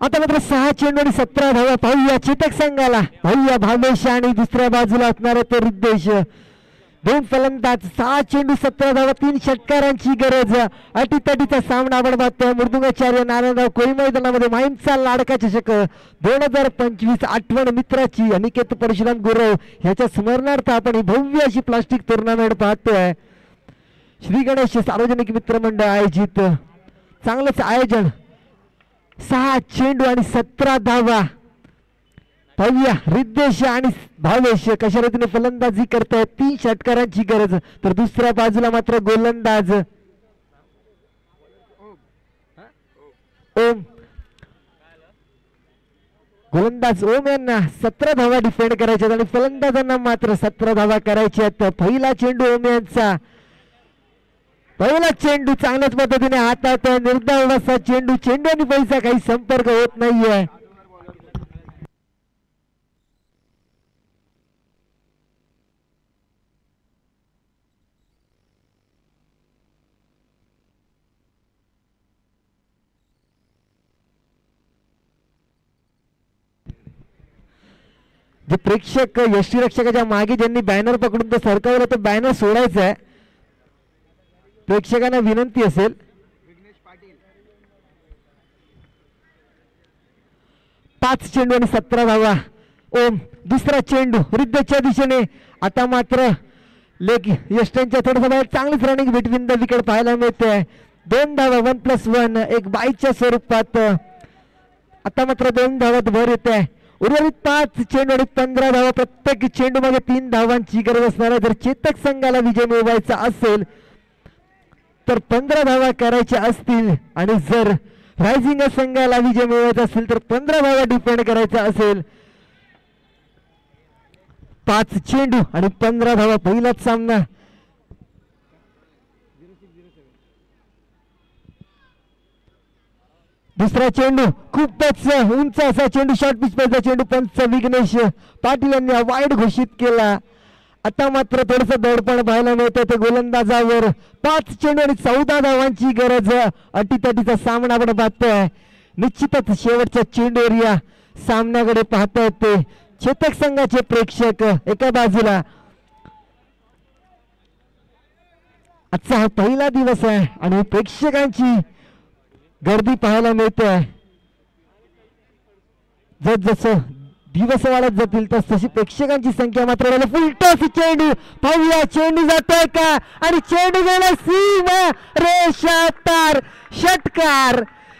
आता मात्र 6 चेंडू आणि 17 धावा पाहूया चेतक संघाला. पाहूया भावेश आणि दुसऱ्या बाजूला असणारा तो रिद्देश. दोन फलंदाज, 6 चेंडू 17 धावा, 3 षटकारांची गरज. अटीतटीचा सामना आपण पाहतोय मृदुंगाचार्य नारायणराव कोळी मैदानामध्ये. माहीमचा लाडका चषक 2025 आठवण मित्राची अनिकेत परशुराम गुरव ह्याच्या स्मरणार्थ आपण ही भव्य अशी प्लास्टिक टुर्नामेंट पाहतोय. श्री गणेश सार्वजनिक मित्र मंडळ आयोजित चांगलंच आयोजन. 6 चेंडू आणि 17 धावा पाहूया रिद्देश आणि भावेश कशा रीतीने फलंदाजी करतायत. 3 षटकारांची गरज. तर दुसऱ्या बाजूला मात्र गोलंदाज ओम यांना 17 धावा डिफेंड करायच्यात आणि फलंदाजांना मात्र 17 धावा करायच्यात. पहिला चेंडू ओम यांचा. पहिला चेंडू चांगल्याच पद्धतीने हातात. निर्धाव असा चेंडू. चेंडू आणि पैसा काही संपर्क होत नाहीये. जे प्रेक्षक यष्टीरक्षकाच्या मागे ज्यांनी बॅनर पकडून तो सरकवला तो बॅनर सोडायचा आहे. प्रेक्षकांना विनंती असेल. 5 चेंडू आणि 17 धावा. ओम दुसरा चेंडू रिद्धच्या दिशेने. आता मात्र लेग यष्टांच्या थोडंसं बाहेर चांगलीच रनिंग बिटवीन द विकेट पाहायला मिळते. 2 धावा 1+1 एक बाईच्या स्वरूपात. आता मात्र 2 धावात भर येते. उर्वरित 5 चेंडू आणि 15 धावा. प्रत्येक चेंडू मागे 3 धावांची गरज असणार आहे. जर चेतक संघाला विजय मिळवायचा असेल तर 15 धावा करायच्या असतील आणि जर रायझिंग संघाला विजय मिळवायचा असेल तर 15 धावा डिफेंड करायचा असेल. 5 चेंडू आणि 15 धावा पहिलाच सामना. दुसरा चेंडू खूपच उंच असा चेंडू. शॉर्ट पिच पाहिजे चेंडू. पंच विघ्नेश पाटील यांनी वाईड घोषित केला. आता मात्र थोडस दडपण पाहायला मिळतं ते गोलंदाजावर. 5 चेंडू आणि 14 धावांची गरज. अटीतटीचा सामना आपण पाहतोय. निश्चितच शेवटच्या चेंडूवर या सामन्याकडे पाहतायत ते चेतक संघाचे प्रेक्षक. एका बाजूला आजचा हा पहिला दिवस आहे आणि प्रेक्षकांची गर्दी पाहायला मिळते. जसं दिवस वाढत जातील तशी प्रेक्षकांची संख्या मात्र. फुलटॉस चेंडू पाहूया. चेंडू जातोय का आणि चेंडू गेला सीमा रेषा तार.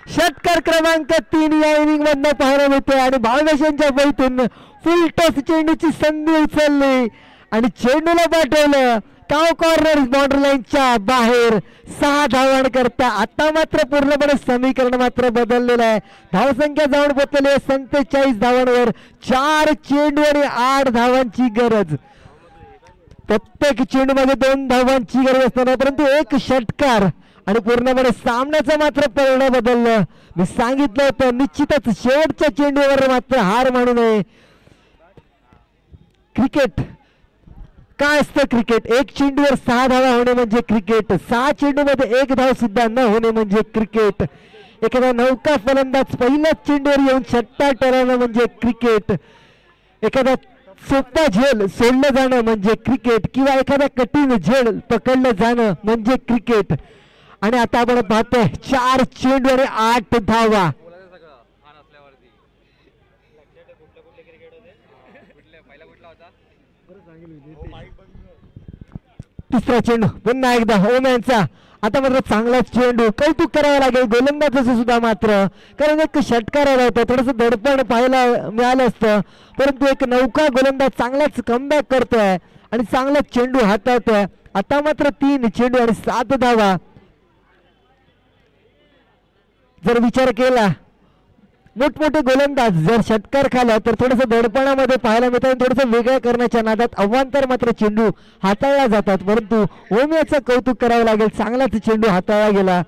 षटकार क्रमांक 3 या इनिंग मधनं पाहायला मिळते आणि भावेशांच्या बैठून फुलटॉस चेंडूची संधी उचलली आणि चेंडूला पाठवलं काव कॉर्नर बॉर्डर लाईनच्या बाहेर. 6 धावांकरता आता मात्र पूर्णपणे समीकरण मात्र बदललेलं आहे. धावसंख्या जाऊन पोहोचलेली आहे 47 धावांवर. 4 चेंडू आणि 8 धावांची गरज. प्रत्येक चेंडू मध्ये 2 धावांची गरज असताना परंतु 1 षटकार आणि पूर्णपणे सामन्याचं मात्र परिणाम बदललं. मी सांगितलं होतं निश्चितच शेवटच्या चेंडूवर मात्र हार मानू नये. क्रिकेट काय असतं क्रिकेट. 1 चेंडूवर 6 धावा होणे म्हणजे क्रिकेट. 6 चेंडू मध्ये 1 धाव सुद्धा न होणे म्हणजे क्रिकेट. एखादा नौका फलंदाज पहिल्याच चेंडूवर येऊन छट्टा टळवणं म्हणजे क्रिकेट. एखादा सोपा झेल सोडलं जाणं म्हणजे क्रिकेट किंवा एखादा कठीण झेल पकडलं जाणं म्हणजे क्रिकेट. आणि आता आपण पाहतोय 4 चेंडू आणि 8 धावा. तिसरा चेंडू पुन्हा एकदा ओम यांचा. आता मात्र चांगलाच चेंडू. कौतुक करावं लागेल गोलंदाजाचं सुद्धा मात्र. कारण एक षटकार आला होता. थोडस दडपण पाहायला मिळालं असतं परंतु एक नौका गोलंदाज चांगलाच कमबॅक करतोय आणि चांगलाच चेंडू हाताळतोय. आता मात्र 3 चेंडू आणि 7 धावा. जर विचार केला मोठमोठे गोलंदाज जर षटकार खाला तर थोडस दडपणामध्ये पाहायला मिळतात. थोडस वेगळं करण्याच्या नादात अवांतर मात्र चेंडू हाताळला जातात. परंतु ओम याचं कौतुक करावं लागेल. चांगलाच चेंडू हाताळला गेला.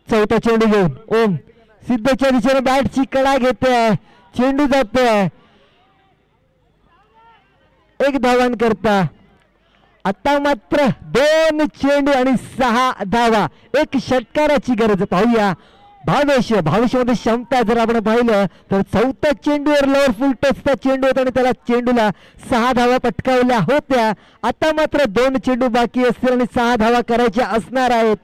4था चेंडू घेऊन ओम सिद्धच्या दिशेने बॅटची कडा घेतोय. चेंडू जातोय 1 धावांकरता. आता मात्र 2 चेंडू आणि 6 धावा. 1 षटकाराची गरज. पाहूया भावेशमध्ये क्षमता जर आपण पाहिलं तर चौथ्या चेंडूवर लॉवर फुल टचचा चेंडू होता आणि त्याला चेंडूला 6 धावा पटकावल्या होत्या. आता मात्र 2 चेंडू बाकी असतील आणि 6 धावा करायच्या असणार आहेत.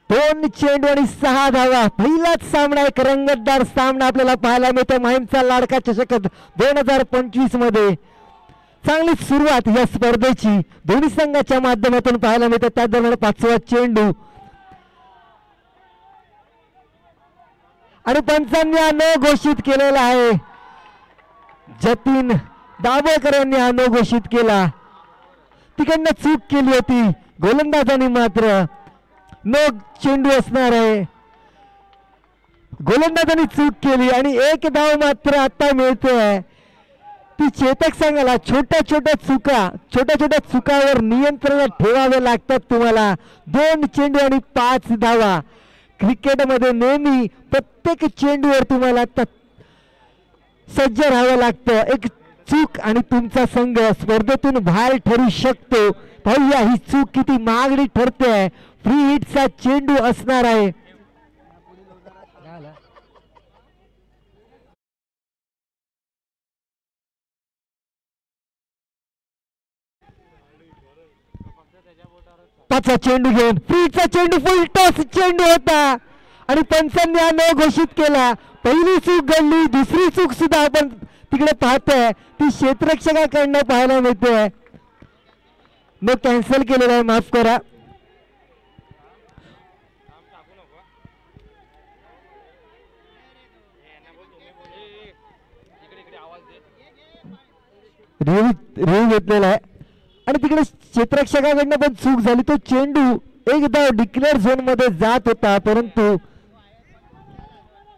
2 चेंडू आणि 6 धावा. पहिलाच सामना, एक रंगतदार सामना आपल्याला पाहायला मिळतो माहीमचा लाडका चषक 2025 मध्ये. चांगली सुरुवात या स्पर्धेची दोन्ही संघाच्या माध्यमातून पाहायला मिळते. त्या दरम्यान 5वा चेंडू आणि पंचांनी हा नो घोषित केलेला आहे. जतीन दाभोळकर यांनी हा नो घोषित केला. तिकडनं चूक केली होती गोलंदाजांनी, मात्र नो चेंडू असणार आहे. गोलंदाजांनी चूक केली आणि 1 धाव मात्र आता मिळतोय. ती चेतक संघाला छोट्या छोट्या चुकावर नियंत्रण ठेवावे लागतात. तुम्हाला 2 चेंडू आणि 5 धावा. क्रिकेटमध्ये नेहमी प्रत्येक चेंडूवर तुम्हाला सज्ज राहावं लागतं. एक चूक आणि तुमचा संघ स्पर्धेतून बाहेर ठरू शकतो. पाहूया ही चूक किती महागडी ठरते. फ्री हिटचा चेंडू असणार आहे. पाचवा चेंडू घेऊन फ्रीचा चेंडू, फुल टॉस चेंडू होता आणि पंचांनी हा नो घोषित केला. पहिली चूक घडली, दुसरी चूक सुद्धा आपण तिकडे पाहतोय ती क्षेत्ररक्षकाकडनं पाहायला मिळते. नो कॅन्सल केलेला आहे, माफ करा. रिव्ह्यू घेतलेला आहे आणि तिकडे क्षेत्ररक्षकाकडनं पण चूक झाली. तो चेंडू एकदा डिक्लेअर झोन मध्ये जात होता, परंतु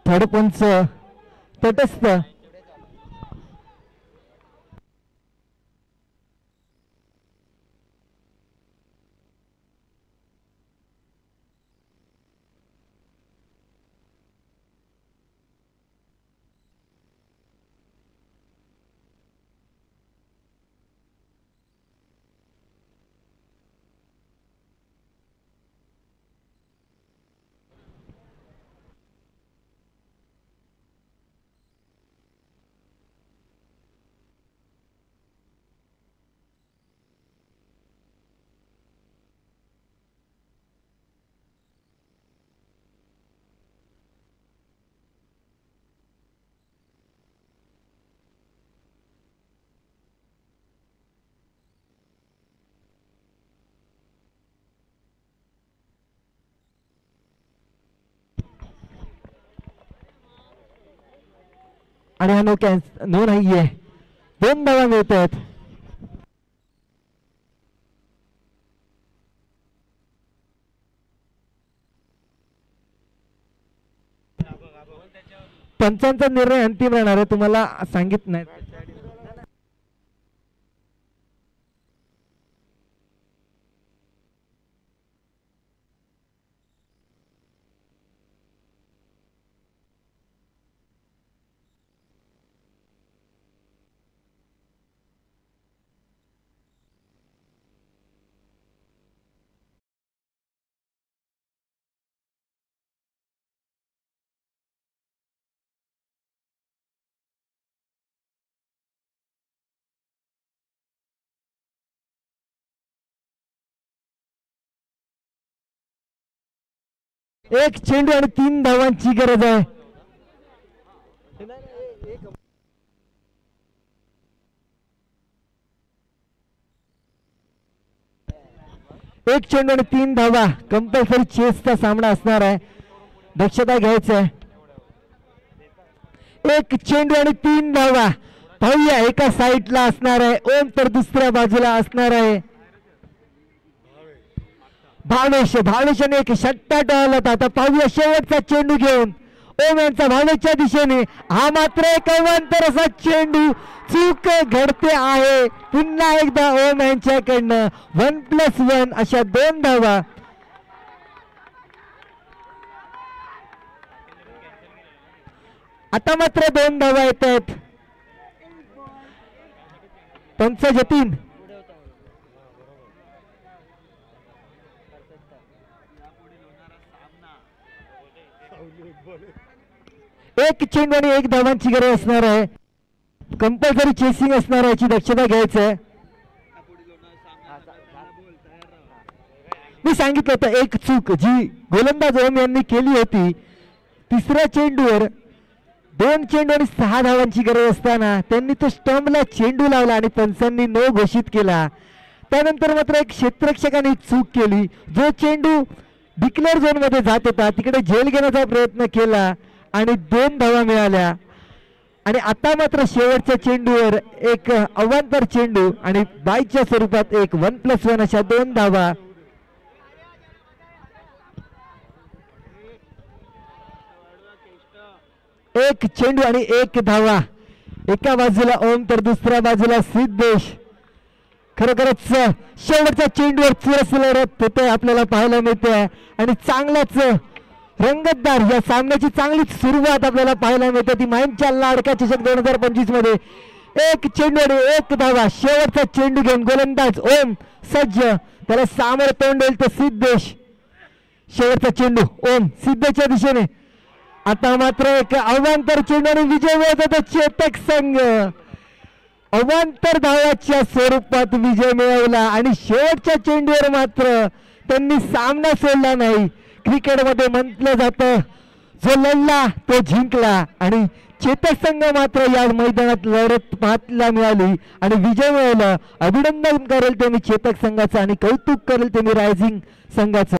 थर्ड पंच तटस्थ. आणि हा नो नाहीये. 2 धावा मिळत आहेत. पंचांचा निर्णय अंतिम राहणार आहे, तुम्हाला सांगित नाही. एक चेंडू आणि 3 धावांची गरज आहे. एक चेंडू आणि 3 धावा. कंपल्सरी चेसचा सामना असणार आहे, दक्षता घ्यायचं आहे. एक चेंडू आणि 3 धावा. पाहूया, एका साईडला असणार आहे ओम, तर दुसऱ्या बाजूला असणार आहे भावेशने एक षट्टा टळला. आता पाहूया शेवटचा चेंडू घेऊन ओम यांचा भावेशच्या दिशेने. हा मात्र एक अवांतर असा चेंडू. चूक घडते आहे पुन्हा एकदा ओम यांच्याकडनं. 1+1 अशा 2 धावा. आता मात्र 2 धावा येत आहेत. पंच जतीन एक चेंडू आणि 1 धावांची गरज असणार आहे. कंपल्सरी चेसिंग असणार आहे, याची दक्षता घ्यायची आहे. मी सांगितलं होतं एक चूक जी गोलंदाज ओम यांनी केली होती. तिसऱ्या चेंडूवर 2 चेंडू आणि 6 धावांची गरज असताना त्यांनी तो स्टंपला चेंडू लावला आणि पंचांनी नो घोषित केला. त्यानंतर मात्र एक क्षेत्ररक्षकाने चूक केली. जो चेंडू डिक्लेअर झोन मध्ये जात होता तिकडे झेल घेण्याचा प्रयत्न केला आणि 2 धावा मिळाल्या. आणि आता मात्र शेवटच्या चेंडूवर एक अवांतर चेंडू आणि बाईच्या स्वरूपात एक 1+1 अशा 2 धावा. एक चेंडू आणि 1 धावा. एका बाजूला ओम तर दुसऱ्या बाजूला सिद्धेश. खरोखरच शेवटच्या चेंडूवर चुरस लढत तिथे आपल्याला पाहायला मिळते आणि चांगलाच रंगतदार या सामन्याची चांगलीच सुरुवात आपल्याला पाहायला मिळते. ती माहीमच्या लाडका चषक 2025 मध्ये 1 चेंडू आणि 1 धावा. शेवटचा चेंडू घेऊन गोलंदाज ओम सज्ज, त्याला सामोरं तोंड येईल तर सिद्धेश. शेवटचा चेंडू ओम सिद्धेशच्या दिशेने. आता मात्र एक अवांतर चेंडू आणि विजय मिळत होता चेतक संघ. अवांतर धावाच्या स्वरूपात विजय मिळवला आणि शेवटच्या चेंडूवर मात्र त्यांनी सामना सोडला नाही. क्रिकेटमध्ये म्हटलं जातं जो लढला तो जिंकला आणि चेतक संघ मात्र या मैदानात लढत पाहायला मिळाली आणि विजय मिळवला. अभिनंदन करेल त्यांनी चेतक संघाचं आणि कौतुक करेल त्यांनी रायझिंग संघाचं.